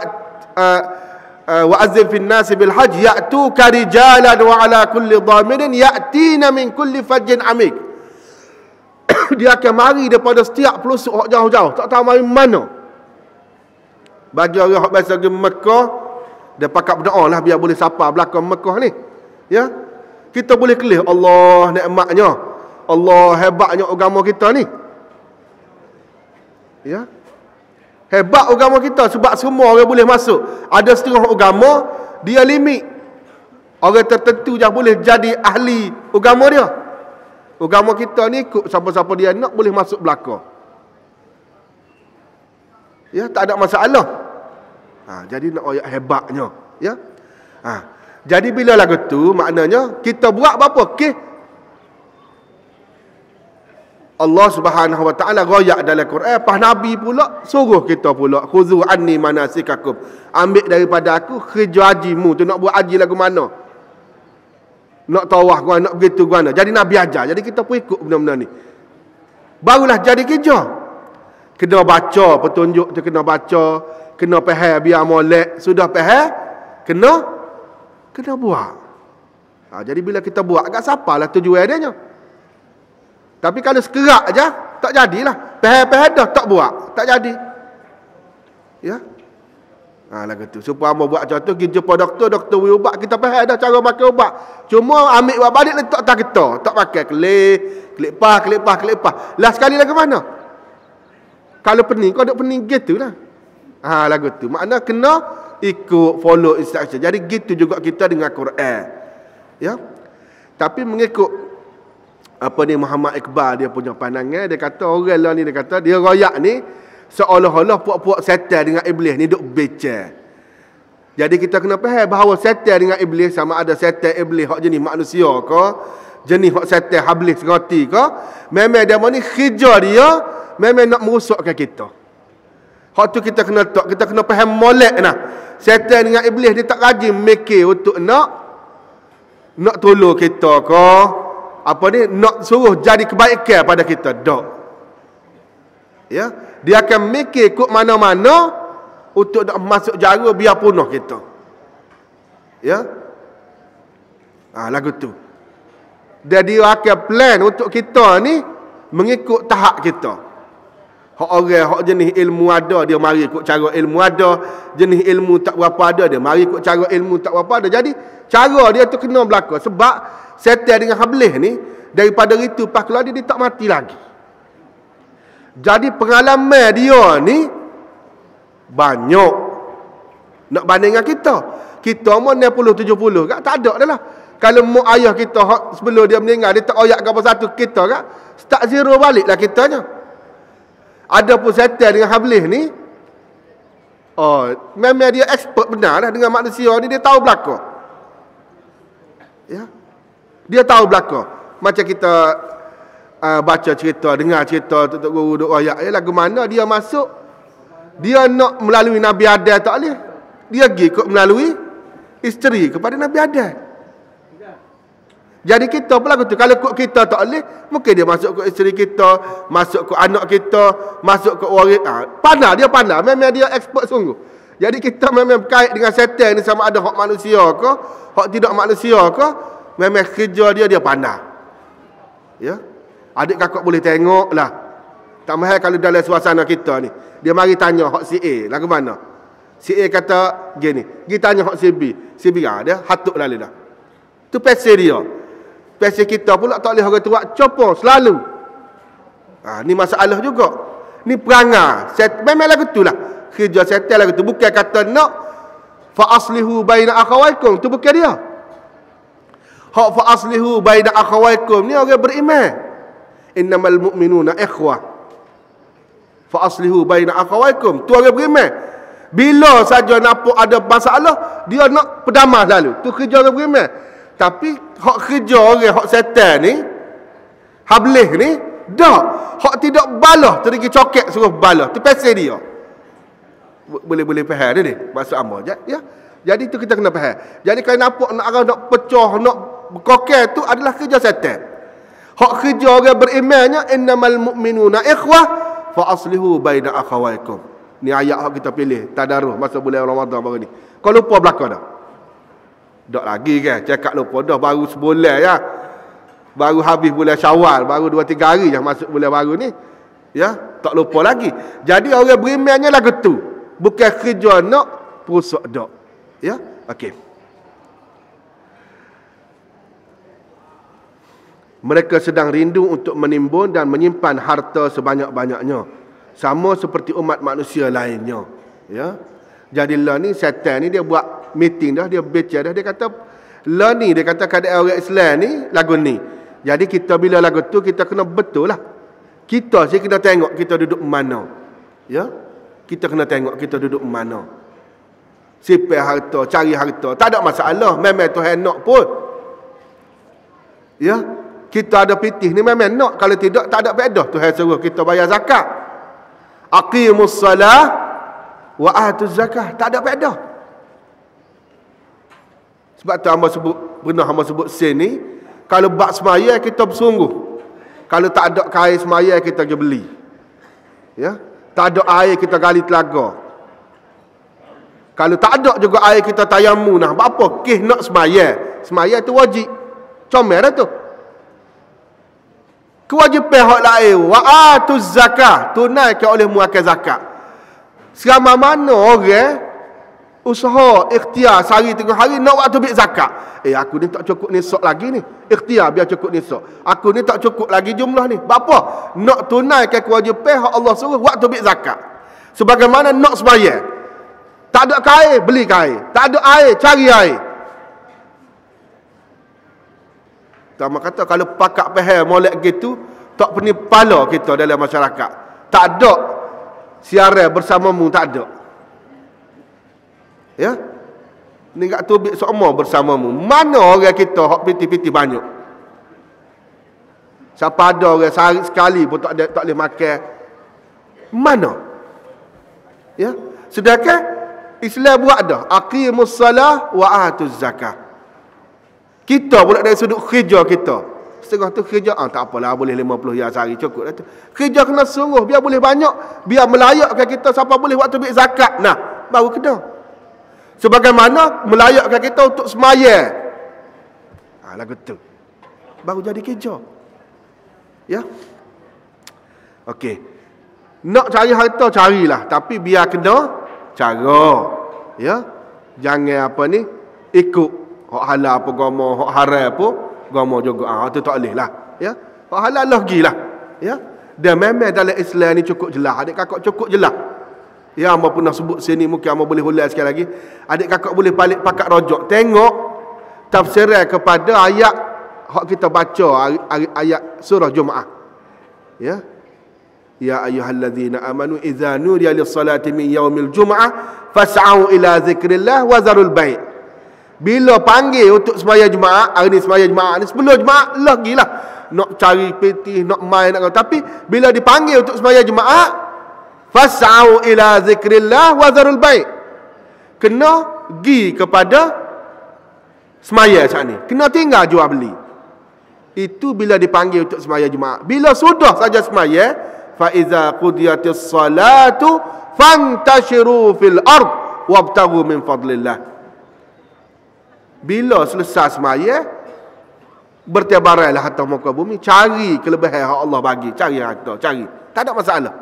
wa azim fin nasi bil hajj ya'tuka rijalan wa ala kulli dhamirin ya'tina min kulli fajjin amik. Dia akan mari daripada setiap pelosok jauh-jauh, tak tahu mari mana. Bagi orang hak biasa pergi Mekah, dia pakat berdoa lah biar boleh sapa belakang Mekah ni. Ya. Kita boleh kelih Allah nikmatnya. Allah hebatnya agama kita ni. Ya. Hebat agama kita sebab semua orang boleh masuk. Ada setengah agama dia limit. Orang tertentu je boleh jadi ahli agama dia. Agama kita ni ikut siapa-siapa dia nak boleh masuk belaka. Ya, tak ada masalah. Jadi nak ayat hebatnya, ya. Jadi bila lagu tu maknanya kita buat apa? Okey. Allah Subhanahu wa taala royak dalam Quran, pas Nabi pula suruh kita pula khuzu anni manasikakum. Ambil daripada aku kerja hajimu tu, nak buat haji lagu mana? Nak tawaf gua, nak begitu gua. Jadi Nabi ajar. Jadi kita pun ikut benda-benda ni. Barulah jadi kerja. Kena baca petunjuk tu, kena baca, kena faham biar molek, sudah faham, kena buat. Jadi bila kita buat agak sapalah tujuan dia. Tapi kalau sekerak aja tak jadilah. Faham-faham dah tak buat, tak jadi. Ya. Lagu tu. Supaya mau buat contoh pergi jumpa doktor beri ubat, kita faham dah cara makan ubat. Cuma ambil ubat balik letak tak kita, tak pakai kelip pas. Lah sekali lagi mana? Kalau pening kau duk pening gitulah. Lagu tu. Makna kena ikut follow instruction. Jadi gitu juga kita dengan Quran. Ya. Tapi mengikut Muhammad Iqbal dia punya pandangan, dia kata orang lah ni, dia kata dia royak ni seolah-olah puak-puak setan dengan iblis ni duk becah. Jadi kita kena faham bahawa setan dengan iblis sama ada setan iblis hak jenis manusia ke, jenis hak setan hablis roti ke, memang dia ni kerja dia memang nak merosakkan kita. Hak tu kita kena faham molek nah. Setan dengan iblis dia tak rajin mikir untuk nak tolong kita ke, nak suruh jadi kebaikan pada kita. Tak. Ya, dia akan mikir kok mana-mana untuk nak masuk jara biar punah kita. Ya. Lagu tu. Dia akan plan untuk kita ni mengikut tahap kita. Hak orang hak jenis ilmu ada, dia mari ikut cara ilmu ada, jenis ilmu tak berapa ada, dia mari ikut cara ilmu tak berapa ada. Jadi cara dia tu kena berlaku sebab setan dengan hablis ni daripada itu pas keluar dia tak mati lagi. Jadi pengalaman dia ni banyak nak banding dengan kita. Kita mau 60-70 kan tak ada dah lah. Kalau mak ayah kita sebelum dia meninggal dia tak oyak ke apa satu kita kan start zero balik lah kitanya. Ada pun setan dengan hablis ni memang dia expert benar lah dengan manusia ni, dia tahu belaka. Ya. Dia tahu belaka. Macam kita baca cerita, dengar cerita Tok Guru duk royak, lagu mana dia masuk Dia nak melalui Nabi Adam tak boleh. Dia pergi melalui isteri kepada Nabi Adam. Jadi kita pula tu, kalau kok kita tak boleh, mungkin dia masuk ke isteri kita, masuk ke anak kita, masuk ke waris. Pandai, dia pandai. Memang dia expert sungguh. Jadi kita memang berkait dengan setan ni, sama ada hak manusia ke, hak tidak manusia ke, memang kerja dia pandai. Ya. Adik kakak boleh tengok lah. Tak mahal kalau dalam suasana kita ni. Dia mari tanya hak si A, lagu mana? Si A kata gini. Dia tanya hak si B. Si B dia hatuk lalu dah. Tu pasal dia. Pasal kita pula tak boleh orang tua copor selalu. Ni masalah juga. Ni perangai. Memang lagu tu lah. Kerja setan lagu tu. Bukan kata nak fa aslihu baina akhawaikum. Tu bukan dia. Hak fa aslihu baina akhawaikum ni orang beriman. Innamal mu'minuna ikhwah. Fa aslihu baina akhawaikum. Tu orang beriman. Bila saja nampak ada masalah, dia nak perdamai lalu. Tu kerja orang beriman. Tapi hak kerja orang hak setan ni, hablih ni, dak. Hak tidak balah, terigi cokek suruh balah. Tu pasal dia. Boleh faham dia ni? Maksud apa? Ya. Jadi tu kita kena faham. Jadi kalau nampak nak orang nak pecah, nak berkokek tu adalah kerja setan. Hak kerja orang berimannya innamal mu'minuna ikhwah fa aslihu baina akhawaikum. Ni ayat hak kita pilih tadarus masa bulan Ramadan baru ni. Kau lupa belaka dah? Tak lagi kan? Cakap lupa dah baru sebulan ya. Baru habis bulan Syawal, baru 2-3 hari je masuk bulan baru ni. Ya, tak lupa lagi. Jadi orang berimannya lagu tu. Bukan kerja nak perusak dak. Ya? Okey. Mereka sedang rindu untuk menimbun dan menyimpan harta sebanyak-banyaknya. Sama seperti umat manusia lainnya. Ya. Jadi lah ni, syaitan ni dia buat meeting dah, dia bicara dah, dia kata, lah ni, dia kata keadaan orang Islam ni, lagu ni. Jadi kita bila lagu tu, kita kena betul lah. Kita sih kena tengok kita duduk mana. Ya. Kita kena tengok kita duduk mana. Simpan harta, cari harta. Tak ada masalah. Memang Tuhan nak pun. Ya. Kita ada pitih ni memang nak. Kalau tidak, tak ada faedah. Tuhan suruh kita bayar zakat. Aqimus salah wa atuz zakah. Tak ada faedah. Sebab tu hamba sebut, pernah hamba sebut sini, kalau bak semaya kita bersungguh. Kalau tak ada kain semaya kita pergi beli. Ya. Tak ada air kita gali telaga. Kalau tak ada juga air kita tayammum nah. Apa? Kih nak semaya. Semaya tu wajib. Comel dah tu. Kewajipan hak lain wa atuz zakah, tunaikan oleh muakkil zakat. Selama mana orang usaha ikhtiar sehari 3 hari nak waktu ambil zakat. Aku ni tak cukup nisab lagi ni. Ikhtiar biar cukup nisab. Aku ni tak cukup lagi jumlah ni. Apa? Nak tunaikan kewajipan hak Allah suruh waktu ambil zakat. Sebagaimana nak sembahyang. Tak ada kain, beli kain. Tak ada air, cari air. Tama kata kalau pakak faham molek gitu, tak pernah pala kita dalam masyarakat. Tak ada siaran bersamamu, tak ada. Ya? Ni kat tubik semua bersamamu. Mana orang kita hak piti-piti banyak? Siapa ada orang sehari sekali pun tak boleh makan. Mana? Ya? Sedangkan Islam buat dah. Aqimus salah wa atuz zakah. Kita pula dari sudut kerja kita. Setengah tu kerja, tak apalah, boleh 50 ya sehari cukup dah tu. Kerja kena sungguh, biar boleh banyak, biar melayakkan kita sampai boleh waktu ambil zakat. Nah, baru kena. Sebagaimana melayakkan kita untuk semaya. Lagu tu. Baru jadi kerja. Ya. Okey. Nak cari harta, carilah. Tapi biar kena cara. Ya. Jangan apa ni, ikut hak halal apa agama, hak haram apa agama juga. Tu tak boleh lah. Ya. Hak halal lagi lah. Ya. Dan memang dalam Islam ni cukup jelas. Adik kakak cukup jelas. Ya, hamba pernah sebut sini, mungkin hamba boleh ulang sekali lagi. Adik kakak boleh balik pakat rojok. Tengok tafsiran kepada ayat hak kita baca ayat surah Jumaat. Ya. Ya ayyuhallazina amanu idza nudiya lis-salati min yaumil jumu'ah fas'au ila dzikrillah wa zarul bai'. Bila panggil untuk sembahyang Jumaat, hari ni sembahyang Jumaat ni sebelum Jumaat lagi lah nak cari peti, nak main nak. Tapi bila dipanggil untuk sembahyang Jumaat, Fas'au ila zikrillah wa dharul bai'. Kena pergi kepada semaya saat ni. Kena tinggal jual beli. Itu bila dipanggil untuk semaya Jumaat. Bila sudah saja semaya, fa iza qudiyatis salatu fantashiru fil ard wabtaghu min fadlillah. Bila selesai semaya, bertebarailah atas muka bumi, cari kelebihan yang Allah bagi, cari harta, cari. Tak ada masalah.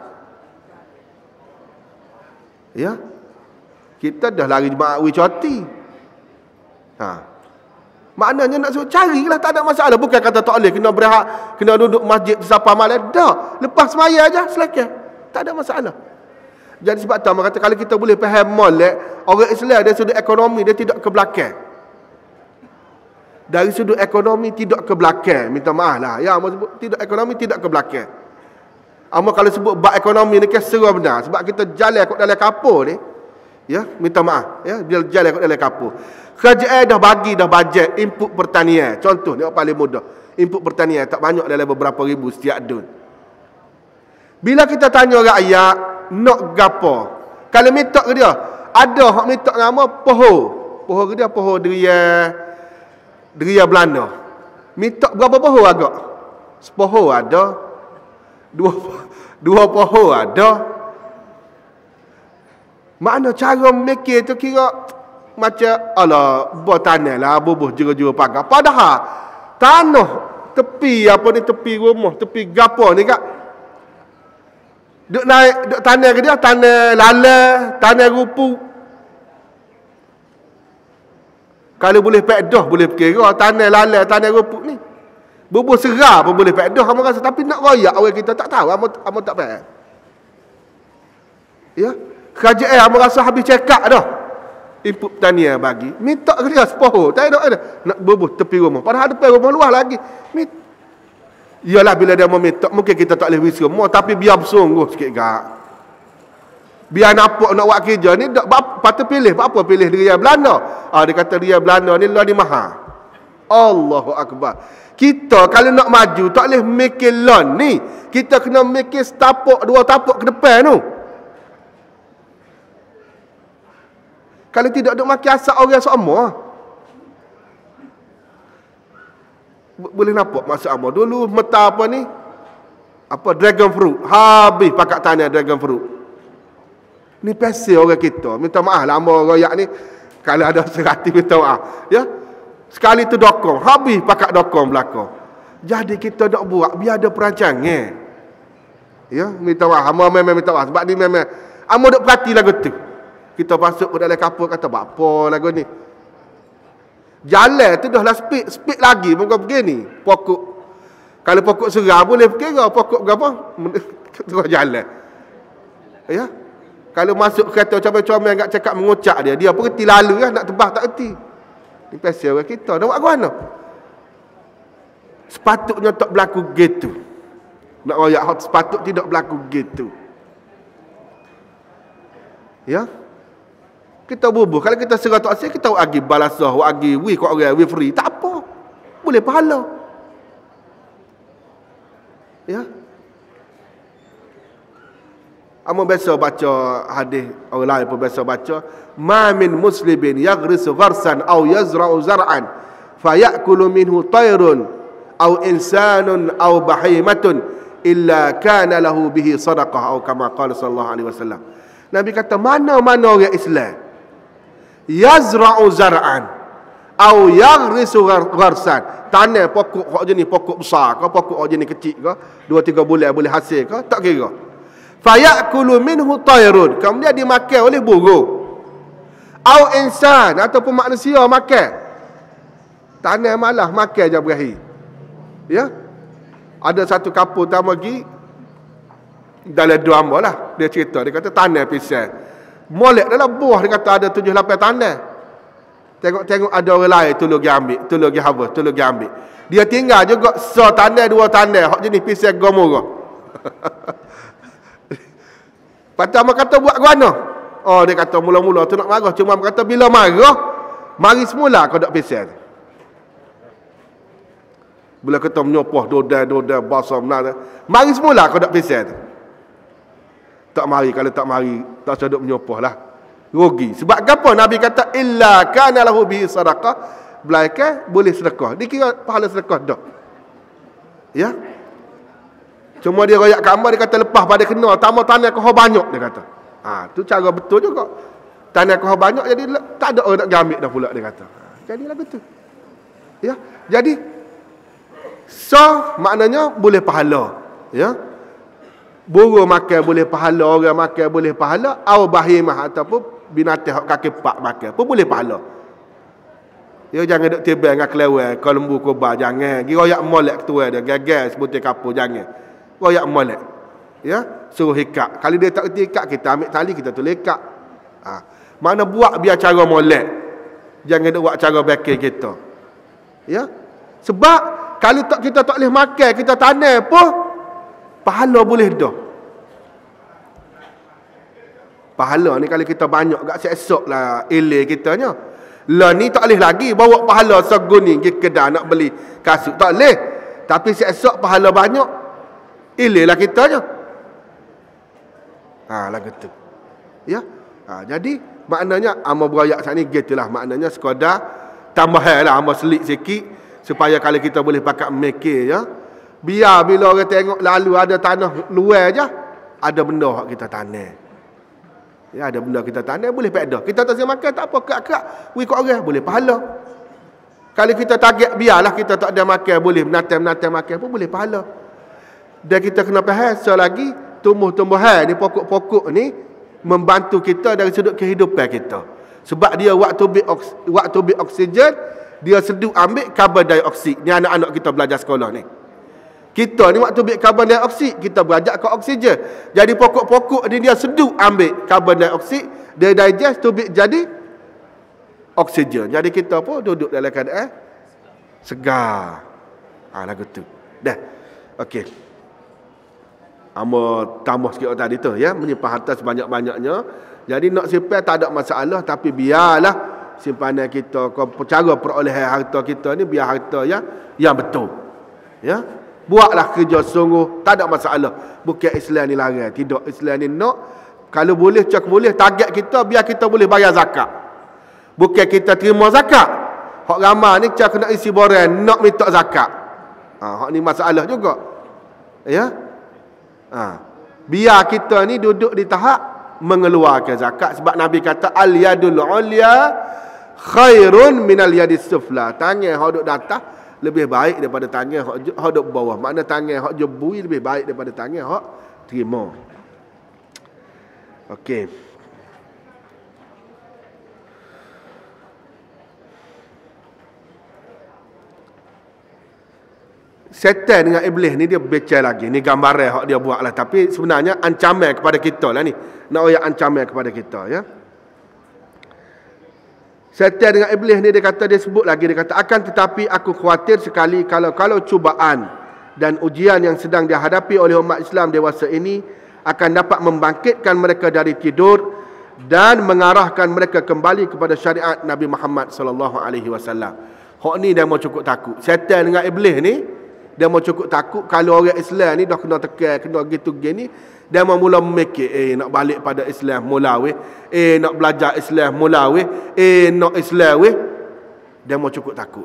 Ya. Kita dah lari Jumaat wicoti. Maknanya nak suruh carilah, tak ada masalah. Bukan kata tak boleh kena berehat, kena duduk masjid sampai malam. Dah, lepas semaya aja selesai. Tak ada masalah. Jadi sebab tu orang kata kalau kita boleh faham molek, orang Islam dari sudut ekonomi dia tidak ke belakang. Dari sudut ekonomi tidak ke belakang. Minta maaf lah. Ya, mau sebut tidak ekonomi tidak ke belakang. Amo kalau sebut bab ekonomi ni kesera benar sebab kita jalan kat dalam kapur ni. Ya, minta maaf. Ya, dia jalan kat dalam kapur. Kerajaan dah bagi dah bajet input pertanian. Contoh ni paling mudah. Input pertanian tak banyak dalam beberapa ribu setiap dun. Bila kita tanya rakyat nak gapo? Kalau minta ke dia, ada hak minta nama poho. Poho ke dia poho Deria Belanda. Minta berapa poho agak? Sepoho ada. Dua poho ada. Makna cara mikir tu kira macam alah buat tanah lah, bubuh jura-jura pagar. Padahal tanah tepi apa ni, tepi rumah, tepi gapo ni kak. Duk naik, duk tanah ke dia, tanah lala, tanah rupu. Kalau boleh pedah, boleh kira tanah lala, tanah rupu ni. Bubuh serah pun boleh pedah, hamba rasa. Tapi nak royak orang kita tak tahu, hamba tak faham. Ya, kerajaan hamba rasa habis cekak dah. Input pertanian bagi. Minta ke dia sepoho. Tak ada. Nak bubuh tepi rumah. Padahal depan rumah luar lagi. Yalah bila dia mau minta, mungkin kita tak boleh wis semua, tapi biar bersungguh sikit gak. Biar nampak nak buat kerja ni, patut pilih. Apa pilih Deria Belanda? Dia kata Deria Belanda ni lebih mahal. Allahu Akbar. Kita kalau nak maju, tak boleh mikir loan ni. Kita kena mikir setapak, dua tapak ke depan tu. Kalau tidak duk makin asap orang sama. Boleh nampak maksud apa? Dulu meta apa ni? Apa dragon fruit. Habis pakat tanah dragon fruit. Ni pesel orang kita. Minta maaf lah hamba royak ni. Kalau ada serati minta maaf. Ya. Sekali tu dokong. Habis pakat dokong belakang. Jadi kita nak buat biar ada perancangan. Ya. Minta maaf. Hamba memang minta maaf. Sebab ni memang hamba duk perhati lagu tu. Kita masuk ke dalam kapur kata apa lagu ni. Jalan tu dah lah speed lagi bukan begini. Pokok. Kalau pokok serah boleh kira pokok berapa? Terus jalan. Ya. Kalau masuk kereta comel-comel agak cakap mengucak dia pergi lalu lah nak tebah tak erti. Ni pasal orang kita dah buat mana? Sepatutnya tak berlaku gitu. Nak royak sepatut tidak berlaku gitu. Ya. Kita bubuh. Kalau kita serah tak asyik, kita agi balasah, agi we kat orang, we free. Tak apa. Boleh pahala. Ya. Amo biasa baca hadis orang lain pun biasa baca, ma min muslimin yaghrisu gharsan aw yazra'u zar'an fayakulu minhu tayrun aw insanun aw bahimatun illa kana lahu bihi sadaqah, atau kama qala sallallahu alaihi wasallam. Nabi kata mana-mana orang Islam yazra'u zar'an au yaghrisu gharsan, tanam pokok hak jenis pokok besar ke pokok hak jenis kecil ke 2-3 bulan boleh hasil ke tak kira, fayakulu minhu tayrun, kemudian dimakan oleh burung, au insan ataupun manusia makan, tanam malah makan je berakhir. Ya, ada satu kapur tamu lagi dalam dua hamba lah, dia cerita, dia kata tanam pisang molek dalam buah, dia kata ada 7-8 tandan. Tengok ada orang lain tolong pergi ambil, tolong pergi harvest, tolong pergi ambil. Dia tinggal juga tandan 2 tandan hak jenis pisang gomora. Pertama kata buat guana. Dia kata mula-mula tu nak marah, cuma kata bila marah mari semula kau dak pisang. Bila kata menyopoh dodan basah benar, mari semula kau dak pisang. Tak mari, kalau tak mari tak seduk menyopoh lah. Rugi. Sebab apa Nabi kata illa kana lahu bi sadaqah, belaikan boleh sedekah. Dikira pahala sedekah dah. Ya. Cuma dia royak kamar, dia kata lepas pada kena tambah tanah kau banyak, dia kata. Tu cara betul juga. Tanah kau banyak jadi tak ada orang nak ambil dah pula, dia kata. Jadi lagu tu. Ya. Jadi maknanya boleh pahala. Ya. Burung makan boleh pahala, orang makan boleh pahala, atau bahimah ataupun binatang kaki pak makan pun boleh pahala. Ya, jangan duk tebal dengan kelewek, kau lembu kobar, jangan. Gi royak molek ketua dia, gagal sebutir kapur, jangan. Royak molek. Ya, suruh ikat. Kalau dia tak reti ikat, kita ambil tali, kita tulis ikat. Mana buat biar cara molek. Jangan duk buat cara bakil kita. Ya. Sebab kalau kita tak boleh makan, kita tanam pun pahala boleh dah. Pahala ni kalau kita banyak gak esok lah ilih kitanya. Lah ni tak boleh lagi bawa pahala segun ni pergi kedai nak beli kasut, tak boleh. Tapi esok pahala banyak, ilih lah kitanya. Lagu tu. Ya. Jadi maknanya amal berayak saat ni gitulah, maknanya sekadar tambahan lah, amal selit sikit supaya kalau kita boleh pakai mikir, ya. Biar bila orang tengok lalu ada tanah luar je, ada benda hak kita tanam. Ya, ada benda kita tanam boleh pakai dah. Kita tak siap makan tak apa, kerak-kerak ikut orang boleh pahala. Kalau kita target biarlah kita tak ada makan, boleh menatang-menatang makan pun boleh pahala. Dan kita kena faham selagi tumbuh-tumbuhan ni, pokok-pokok ni membantu kita dari sudut kehidupan kita. Sebab dia waktu bit oksigen, dia seduh ambil karbon dioksida. Ni anak-anak kita belajar sekolah ni. Kita ni waktu ambil karbon dioksida, kita beranjak ke oksigen. Jadi pokok-pokok ni dia seduh ambil karbon dioksida, dia digest tubik jadi oksigen. Jadi kita pun duduk dalam keadaan segar. Lagu tu. Dah. Okey. Tambah sikit tadi tu, ya, menyimpan harta sebanyak-banyaknya. Jadi nak simpan tak ada masalah, tapi biarlah simpanan kita, cara perolehan harta kita ni biar harta yang betul. Ya. Buatlah kerja sungguh, tak ada masalah. Bukan Islam ni larang, tidak. Islam ni nak, kalau boleh cak boleh, target kita biar kita boleh bayar zakat. Bukan kita terima zakat. Hak ramai ni cak kena isi borang nak minta zakat. Hak ni masalah juga. Ya. Biar kita ni duduk di tahap mengeluarkan zakat, sebab Nabi kata al yadul ulya khairun minal yadis sufla. Tangan hak duk datang lebih baik daripada tangan hak duk bawah. Makna tangan hak jebui lebih baik daripada tangan hak terima. Okey. Setan dengan iblis ni dia becah lagi. Ni gambaran hak dia buat lah. Tapi sebenarnya ancaman kepada kita lah ni. Nak ayat ancaman kepada kita, ya. Setan dengan iblis ni dia kata, dia sebut lagi, dia kata akan tetapi aku khawatir sekali kalau cubaan dan ujian yang sedang dihadapi oleh umat Islam dewasa ini akan dapat membangkitkan mereka dari tidur dan mengarahkan mereka kembali kepada syariat Nabi Muhammad sallallahu alaihi wasallam. Hak ni dia mau cukup takut. Setan dengan iblis ni dia mau cukup takut kalau orang Islam ni dah kena tekan, kena gitu gini, dia mau mula memikir, nak balik pada Islam mula weh, nak belajar Islam mula weh, nak Islam weh. Dia mau cukup takut.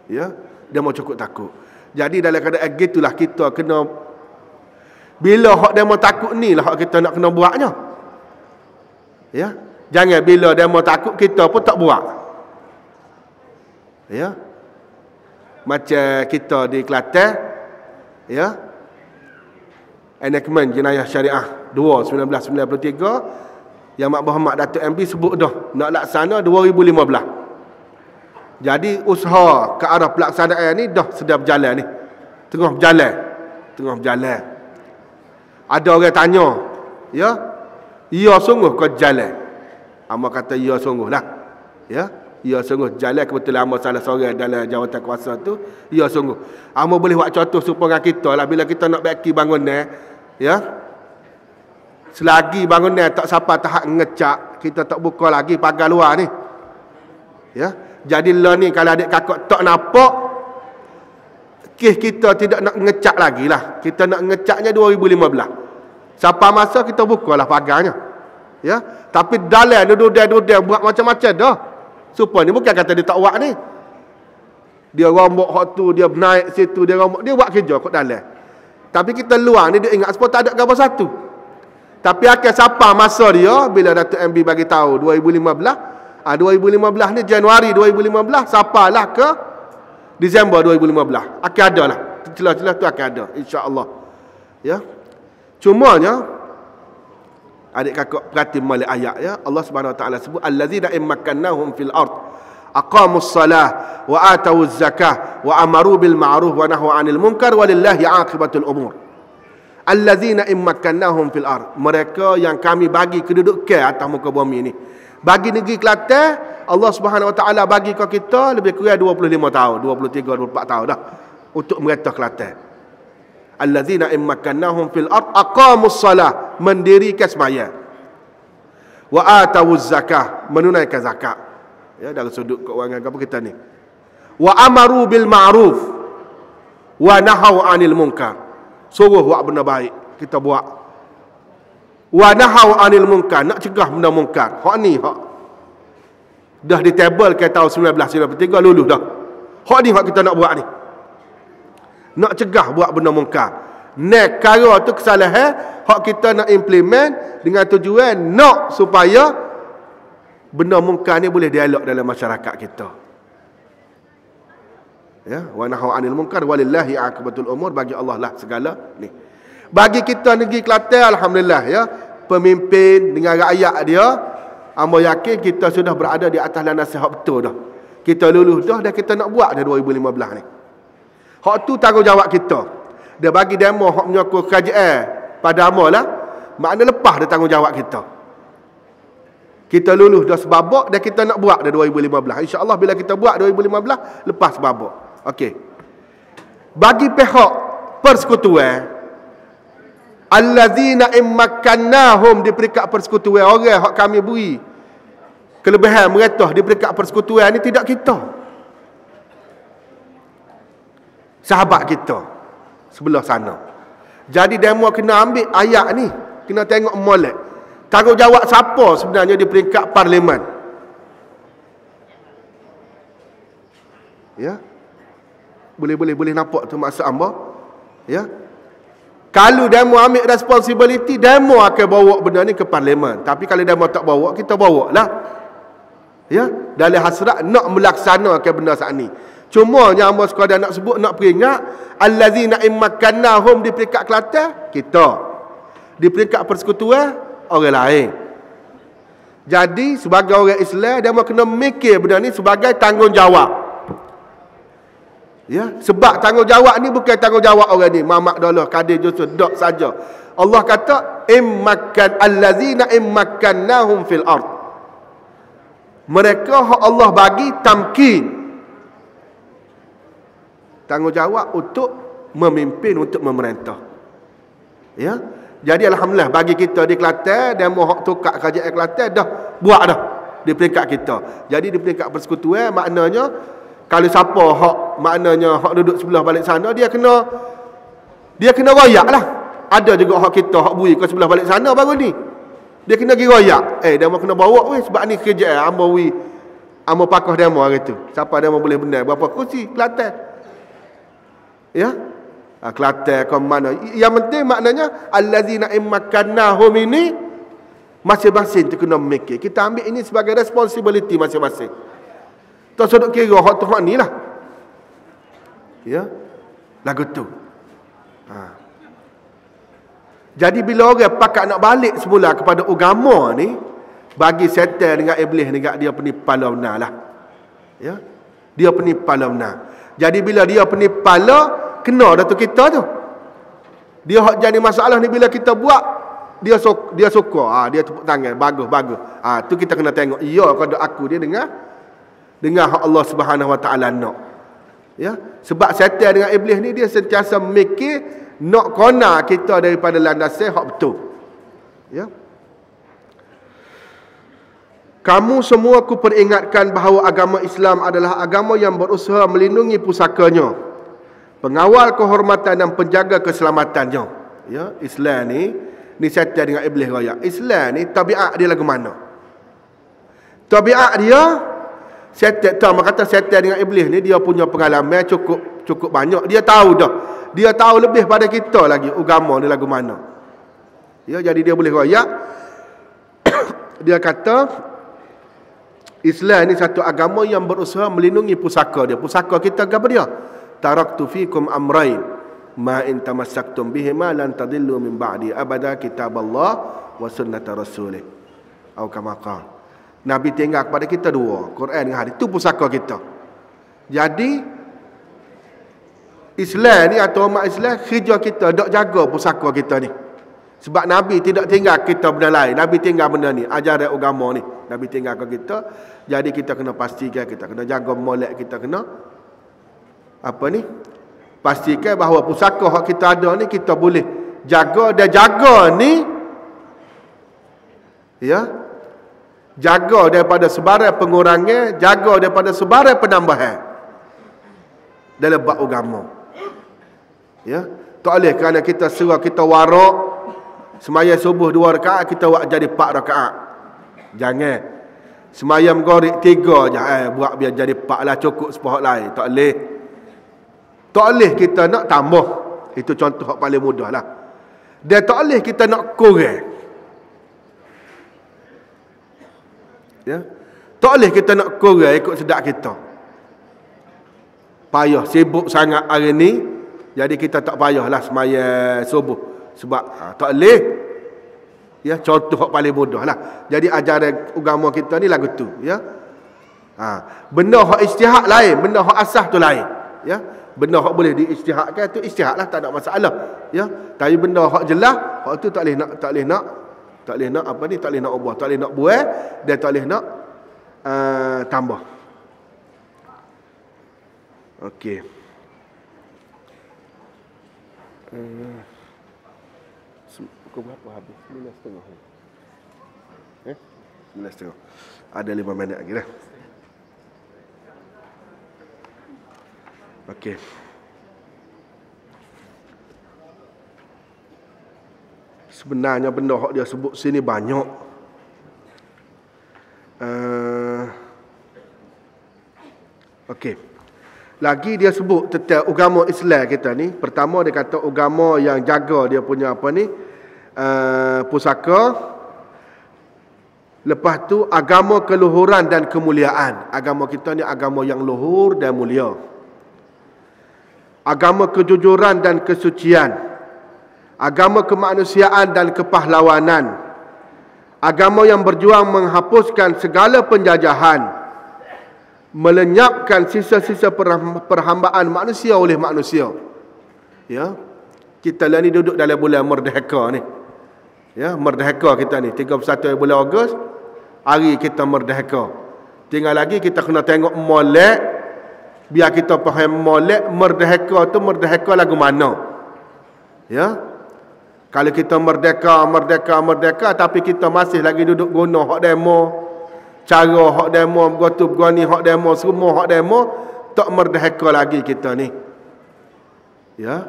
Ya, dia mau cukup takut. Jadi dalam keadaan gitulah kita kena, bila hak dia mau takut ni lah hak kita nak kena buatnya. Ya, jangan bila dia mau takut kita pun tak buat. Ya. Macam kita di Kelantan, ya, enactment jenayah syariah 2 1993 yang Mak Muhammad Datuk MB sebut dah nak laksana 2015. Jadi usaha ke arah pelaksanaan ni dah sedang berjalan ni. Tengah berjalan. Ada orang tanya, ya, ya sungguh kau jalan. Amak kata ya sungguh lah. Ya. Ya sungguh jalan, kebetulan amal salah seorang dalam jawatan kuasa tu. Ya sungguh. Amal boleh buat contoh supaya kita lah bila kita nak baiki bangunan, ya. Selagi bangunan tak sampai tahap ngecak, kita tak buka lagi pagar luar ni. Ya. Jadi lah ni kalau adik kakak tak nampak, kes kita tidak nak ngecak lagi lah. Kita nak ngecaknya 2015. Siapa masa kita bukalah pagarnya. Ya, tapi dalam duduk buat macam-macam dah. Supaya ni bukan kata dia tak buat ni. Dia rombok hak tu, dia naik situ, dia rombok, dia buat kerja kat dalam. Tapi kita luar ni dia ingat sebab tak ada gambar satu. Tapi akhir siapa masa dia bila Datuk MB bagi tahu 2015, 2015 ni Januari 2015 sapalah ke Disember 2015. Akan ada lah. Celah-celah tu akan ada insya-Allah. Ya. Cumanya adik kakak perhati balik ayat ya. Allah Subhanahu Wa Taala sebut allazina immakannahum fil ard aqamus salah wa atawuz zakah wa amaru bil ma'ruf wa nahaw 'anil munkar walillahi 'aqibatul umur. Allazina immakannahum fil ard, mereka yang kami bagi kedudukan atas muka bumi ni. Bagi negeri Kelantan, Allah Subhanahu Wa Taala bagi ke kita lebih kurang 25 tahun, 23 24 tahun dah untuk merentah Kelantan. Allazina immakannahum fil ard aqamus salah, mendirikan sembahyang. Wa atawuz zakah, menunaikan zakat. Ya, dari sudut keuangan apa kita ni. Wa amaru bil ma'ruf wa nahaw 'anil munkar. Suruh buat benda baik, kita buat. Wa nahaw 'anil munkar, nak cegah benda munkar. Hak ni hak dah di table ke tahun 1993 lulus dah. Hak ni hak kita nak buat ni. Nak cegah buat benda munkar. Nekara tu kesalahan hak kita nak implement dengan tujuan nak supaya benda munkar ni boleh dialog dalam masyarakat kita. Ya, wa nahaw 'anil munkar walillahi 'aqibatul umur, bagi Allah lah segala ni. Bagi kita negeri Kelantan alhamdulillah ya, pemimpin dengan rakyat dia, hamba yakin kita sudah berada di atas landasan hak betul dah. Kita lulus dah dan kita nak buat dah 2015 ni. Hak tu tanggungjawab kita. Dia bagi demo hak menyokong kerajaan pada amalah, makna lepas dah tanggungjawab kita. Kita lulus dah sebabak dan kita nak buat dah 2015. InsyaAllah bila kita buat 2015 lepas sebabak. Okey. Bagi pihak persekutuan, allazina immakannahum, di peringkat persekutuan, orang hak kami beri kelebihan meretah di peringkat persekutuan ni tidak kita. Sahabat kita sebelah sana. Jadi demo kena ambil ayat ni, kena tengok molek. Tanggungjawab siapa sebenarnya di peringkat parlimen? Ya. Boleh nampak tu maksud hamba? Ya. Kalau demo ambil responsibility, demo akan bawa benda ni ke parlimen. Tapi kalau demo tak bawa, kita bawa lah. Ya, dalam hasrat nak melaksanakan benda saat ni. Cuma yang hamba sekadar nak sebut, nak peringat, allazina immakannahum di peringkat Kelantan, kita. Di peringkat persekutuan, orang lain. Jadi sebagai orang Islam, dia mahu kena mikir benda ni sebagai tanggungjawab. Ya, sebab tanggungjawab ni bukan tanggungjawab orang ni, Mamak Dolah, Kadir Josun, dok saja. Allah kata allazina immakannahum fil ard. Mereka hak Allah bagi tamkin, tanggungjawab untuk memimpin, untuk memerintah. Ya. Jadi alhamdulillah bagi kita di Kelantan, demo hak tukar kerajaan Kelantan dah buat dah di peringkat kita. Jadi di peringkat persekutuan maknanya kalau siapa hak maknanya hak duduk sebelah balik sana, dia kena royak lah. Ada juga hak kita hak bui ke sebelah balik sana baru ni. Dia kena pergi royak. Demo kena bawa weh sebab ni kerja hamba wi. Hamba pakah demo hari tu. Siapa demo boleh benar berapa kursi Kelantan. Ya. Kelantan ke mana. Yang penting maknanya allazina immakannahum ini masing-masing tu kena memikir. Kita ambil ini sebagai responsibility masing-masing. Tak sudut kira hak tu hak ni lah. Ya. Lagu tu. Jadi bila orang pakat nak balik semula kepada agama ni, bagi setan dengan iblis ni dia penipala benar lah. Ya. Dia penipala benar. Jadi bila dia penipala, kena dah tu kita tu. Dia hak jadi masalah ni bila kita buat, dia suka. Dia tepuk tangan, bagus. Tu kita kena tengok. Ya, kalau aku dia dengar hak Allah Subhanahu Wa Taala nak. Ya, sebab setan dengan iblis ni dia sentiasa mikir nak kona kita daripada landasan hak betul. Ya. Kamu semua aku peringatkan bahawa agama Islam adalah agama yang berusaha melindungi pusakanya, pengawal kehormatan dan penjaga keselamatannya. Ya, Islam ni ni setan dengan iblis royak. Islam ni tabiat dia lagu mana? Tabiat dia setan tu kata setan dengan iblis ni dia punya pengalaman cukup banyak. Dia tahu dah. Dia tahu lebih pada kita lagi agama ni lagu mana. Ya, jadi dia boleh royak. Dia kata Islam ni satu agama yang berusaha melindungi pusaka dia. Pusaka kita apa dia? Taraktu fikum amrain ma in tamassaktum bihima lan tadillu min ba'di abada kitaballah wa sunnata rasulih. Atau kama qala. Nabi tinggal kepada kita dua, Quran dengan hadis. Itu pusaka kita. Jadi Islam ni atau umat Islam kerja kita dok jaga pusaka kita ni. Sebab Nabi tidak tinggal kita benda lain. Nabi tinggal benda ni, ajaran agama ni. Nabi tinggal ke kita. Jadi kita kena pastikan, kita kena jaga molek, kita kena apa ni? Pastikan bahawa pusaka hak kita ada ni kita boleh jaga, dan jaga ni ya, jaga daripada sebarang pengurangan, jaga daripada sebarang penambahan dalam bab agama. Ya, tak boleh kerana kita suruh kita warak semaya subuh 2 rakaat kita buat jadi 4 rakaat. Jangan. Semayam gharib 3 je, buat biar jadi 4 lah, cukup sepahak lain. Tak boleh. Tak boleh kita nak tambah. Itu contoh yang paling mudah lah. Dan tak boleh kita nak kurang. Ya. Tak boleh kita nak kurang ikut sedap kita. Payah, sibuk sangat hari ni, jadi kita tak payahlah semayam subuh. Sebab tak boleh. Ya, contoh yang paling mudah lah. Jadi ajaran agama kita ni lagu tu. Ya. Benda hak ijtihad lain, benda hak asas tu lain. Ya. Benda hak boleh diijtihadkan tu ijtihad lah, tak ada masalah. Ya. Tapi benda hak jelas, hak tu tak boleh nak apa ni, tak boleh nak ubah, tak boleh nak buat, dan tak boleh nak tambah. Okey. Pukul berapa habis? 9.30. 9.30. Ada 5 minit lagi dah. Okey. Sebenarnya benda hak dia sebut sini banyak. Okey. Lagi dia sebut tentang agama Islam kita ni. Pertama dia kata agama yang jaga dia punya apa ni, pusaka. Lepas tu agama keluhuran dan kemuliaan. Agama kita ni agama yang luhur dan mulia. Agama kejujuran dan kesucian. Agama kemanusiaan dan kepahlawanan. Agama yang berjuang menghapuskan segala penjajahan, melenyapkan sisa-sisa perhambaan manusia oleh manusia. Ya. Kita lah ni duduk dalam bulan merdeka ni. Ya, merdeka kita ni 31 bulan Ogos, hari kita merdeka. Tinggal lagi kita kena tengok molek, biar kita faham molek merdeka tu merdeka lagu mana. Ya. Kalau kita merdeka tapi kita masih lagi duduk guna hak demo, cara hak demo, begitu begini hak demo, semua hak demo, tak merdeka lagi kita ni. Ya.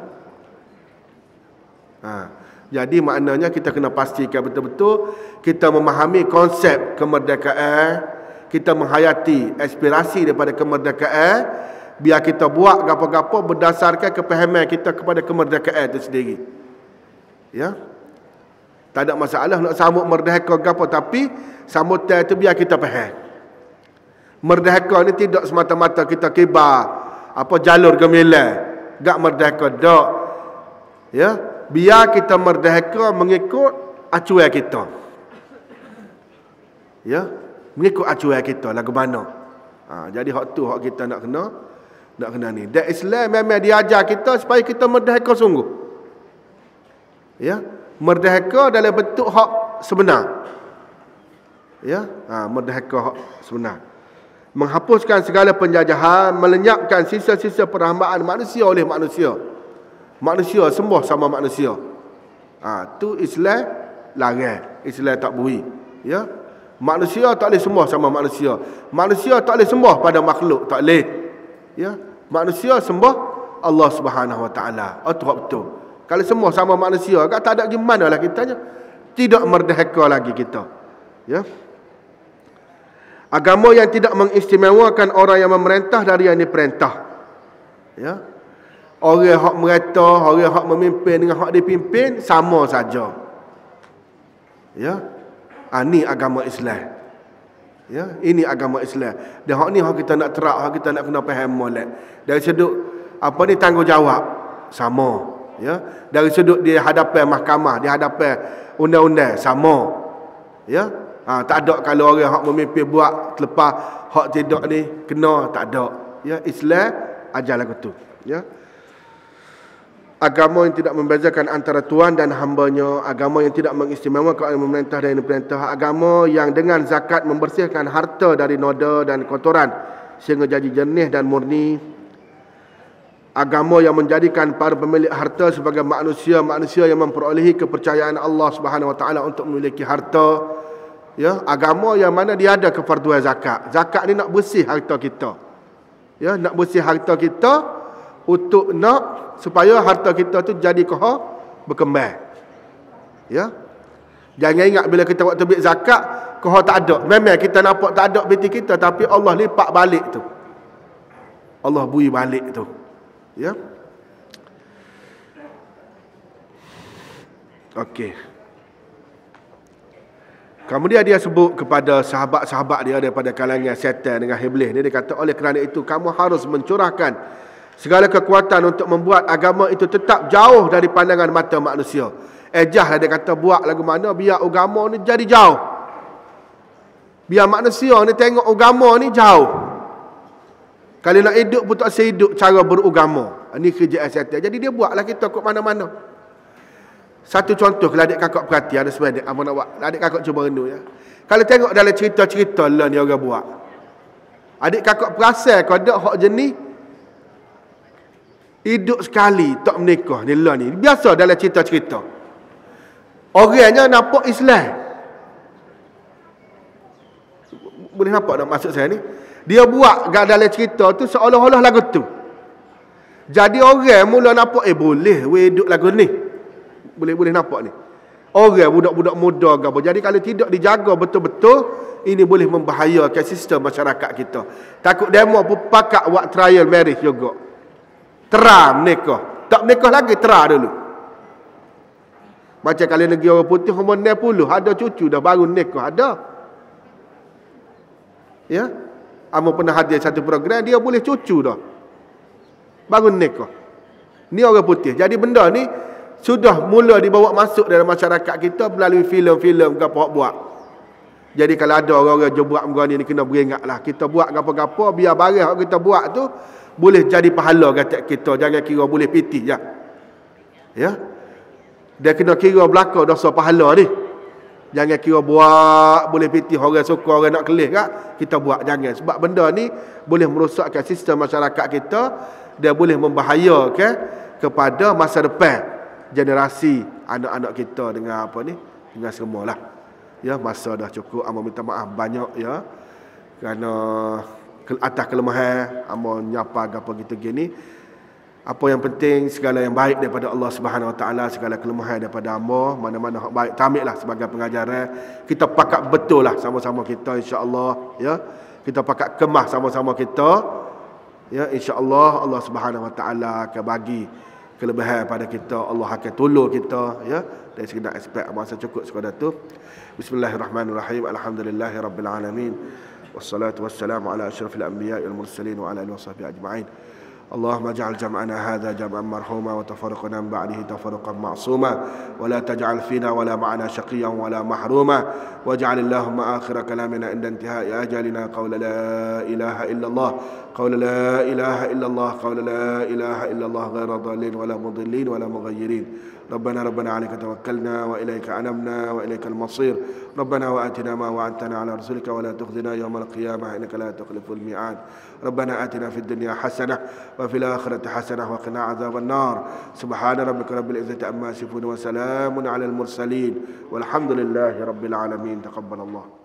Jadi maknanya kita kena pastikan betul-betul kita memahami konsep kemerdekaan, kita menghayati aspirasi daripada kemerdekaan, biar kita buat gapo-gapo berdasarkan kepahaman kita kepada kemerdekaan itu sendiri. Ya. Tak ada masalah nak sambut merdeka gapo, tapi sambutan itu biar kita faham. Merdeka ni tidak semata-mata kita kibar apa jalur gemilang, gak merdeka dak. Ya, biar kita merdeka mengikut acuan kita. Ya, mengikut acuan kita lagu mana. Jadi hak tu hak kita nak kena ni. Dan Islam memang diajar kita supaya kita merdeka sungguh. Ya, merdeka dalam bentuk hak sebenar. Ya, merdeka hak sebenar. Menghapuskan segala penjajahan, melenyapkan sisa-sisa perhambaan manusia oleh manusia. Manusia sembah sama manusia. Tu Islam larang. Islam tak beri. Ya. Manusia tak boleh sembah sama manusia. Manusia tak boleh sembah pada makhluk, tak boleh. Ya. Manusia sembah Allah Subhanahu Wa Taala. Itu betul. Kalau semua sama manusia, tak ada gimana lah kitanya. Tidak merdeka lagi kita. Ya. Agama yang tidak mengistimewakan orang yang memerintah dari yang diperintah. Ya. Orang hak merintah, orang hak memimpin dengan hak dipimpin sama saja. Ya. Ini agama Islam. Ya, ini agama Islam. Dan hak ni hak kita nak terak, hak kita nak kena faham molek. Dari sudut apa ni tanggungjawab sama. Ya, dari sudut di hadapan mahkamah, di hadapan undang-undang sama. Ya, tak ada kalau orang hak memimpin buat lepas hak tidak ni kena, tak ada. Ya, Islam ajar lagu tu. Ya. Agama yang tidak membezakan antara tuan dan hambanya, agama yang tidak mengistimewakan memerintah dan diperintah, agama yang dengan zakat membersihkan harta dari noda dan kotoran sehingga jadi jernih dan murni. Agama yang menjadikan para pemilik harta sebagai manusia yang memperolehi kepercayaan Allah Subhanahu Wa Taala untuk memiliki harta. Ya, agama yang mana dia ada kefarduan zakat. Zakat ni nak bersih harta kita. Ya, nak bersih harta kita untuk nak supaya harta kita tu jadi berkembang. Ya. Jangan ingat bila kita waktu ambil zakat tak ada. Memang kita nampak tak ada peti kita, tapi Allah lipat balik tu. Allah bui balik tu. Ya. Okey. Kemudian dia sebut kepada sahabat-sahabat dia daripada kalangan syaitan dengan iblis ni, dia kata oleh kerana itu kamu harus mencurahkan segala kekuatan untuk membuat agama itu tetap jauh dari pandangan mata manusia. Ejahlah dia kata buat lagu mana biar agama ni jadi jauh. Biar manusia ni tengok agama ni jauh. Kalau nak hidup pun tak sehidup cara beragama. Ini kerjaan syaitan. Jadi dia buatlah kita ke mana-mana. Satu contoh kalau adik kakak perhati, ada sebenarnya apa nak buat. Adik kakak cuba renung ya. Kalau tengok dalam cerita-cerita lah ni orang buat. Adik kakak perasan kau ada hak jenis hidup sekali tak menikah ni lah ni. Biasa dalam cerita-cerita. Orangnya nampak Islam. Boleh nampak tak maksud saya ni? Dia buat dalam cerita tu seolah-olah lagu tu. Jadi orang mula nampak boleh hidup lagu ni. Boleh nampak ni. Orang budak-budak muda ke apa. Jadi kalau tidak dijaga betul-betul, ini boleh membahayakan sistem masyarakat kita. Takut demo pun pakat buat trial marriage juga. Teram nikah. Tak nikah lagi, teram dulu. Macam kalau negeri orang putih umur 60, ada cucu dah baru nikah, ada. Ya. Amo pernah hadir satu program, dia boleh cucu dah. Baru nikah. Ni orang putih. Jadi benda ni sudah mula dibawa masuk dalam masyarakat kita melalui filem-filem apa buat. Jadi kalau ada orang-orang je buat benda ni kena beringatlah. Kita buat apa-apa biar barang kita buat tu boleh jadi pahala kata kita. Jangan kira boleh pitih je. Ya. Dia kena kira belaka dosa pahala ni. Jangan kira buat boleh pitih orang suka orang nak kelih kak, kita buat jangan. Sebab benda ni boleh merosakkan sistem masyarakat kita, dia boleh membahayakan kepada masa depan generasi anak-anak kita dengan apa ni, dengan semualah. Ya, masa dah cukup. Amo minta maaf banyak ya. Kerana atas kelemahan amo nyapa apa gitu gini. Apa yang penting segala yang baik daripada Allah Subhanahu Wa Taala, segala kelemahan daripada hamba, mana-mana hak baik tamiklah sebagai pengajaran. Kita pakat betul lah sama-sama kita insya-Allah ya. Kita pakat kemah sama-sama kita. Ya, insya-Allah Allah Subhanahu Wa Taala akan bagi kelebihan pada kita. Allah akan tolong kita ya. Dari segenap aspek masa cukup sekadar tu. Bismillahirrahmanirrahim. Alhamdulillahirabbil alamin. Wassalatu wassalamu ala asyrafil anbiya'i wal mursalin wa ala alihi washabbihi ajma'in. اللهم اجعل جمعنا هذا جمعا مرحوما وتفرقنا من بعده تفرقا معصوما ولا تجعل فينا ولا معنا شقيا ولا محروما واجعل اللهم آخر كلامنا عند انتهاء أجلنا قول لا إله إلا الله قول لا إله إلا الله قول لا إله إلا الله غير ضالين ولا مضلين ولا مغيرين ربنا عليك توكلنا وإليك أنبنا وإليك المصير ربنا وآتنا ما وعدتنا على رسلك ولا تخزنا يوم القيامة إنك لا تخلف الميعاد ربنا آتنا في الدنيا حسنة وفي الآخرة حسنة وقنا عذاب النار سبحان ربك رب العزة عما يصفون وسلام على المرسلين والحمد لله رب العالمين تقبل الله.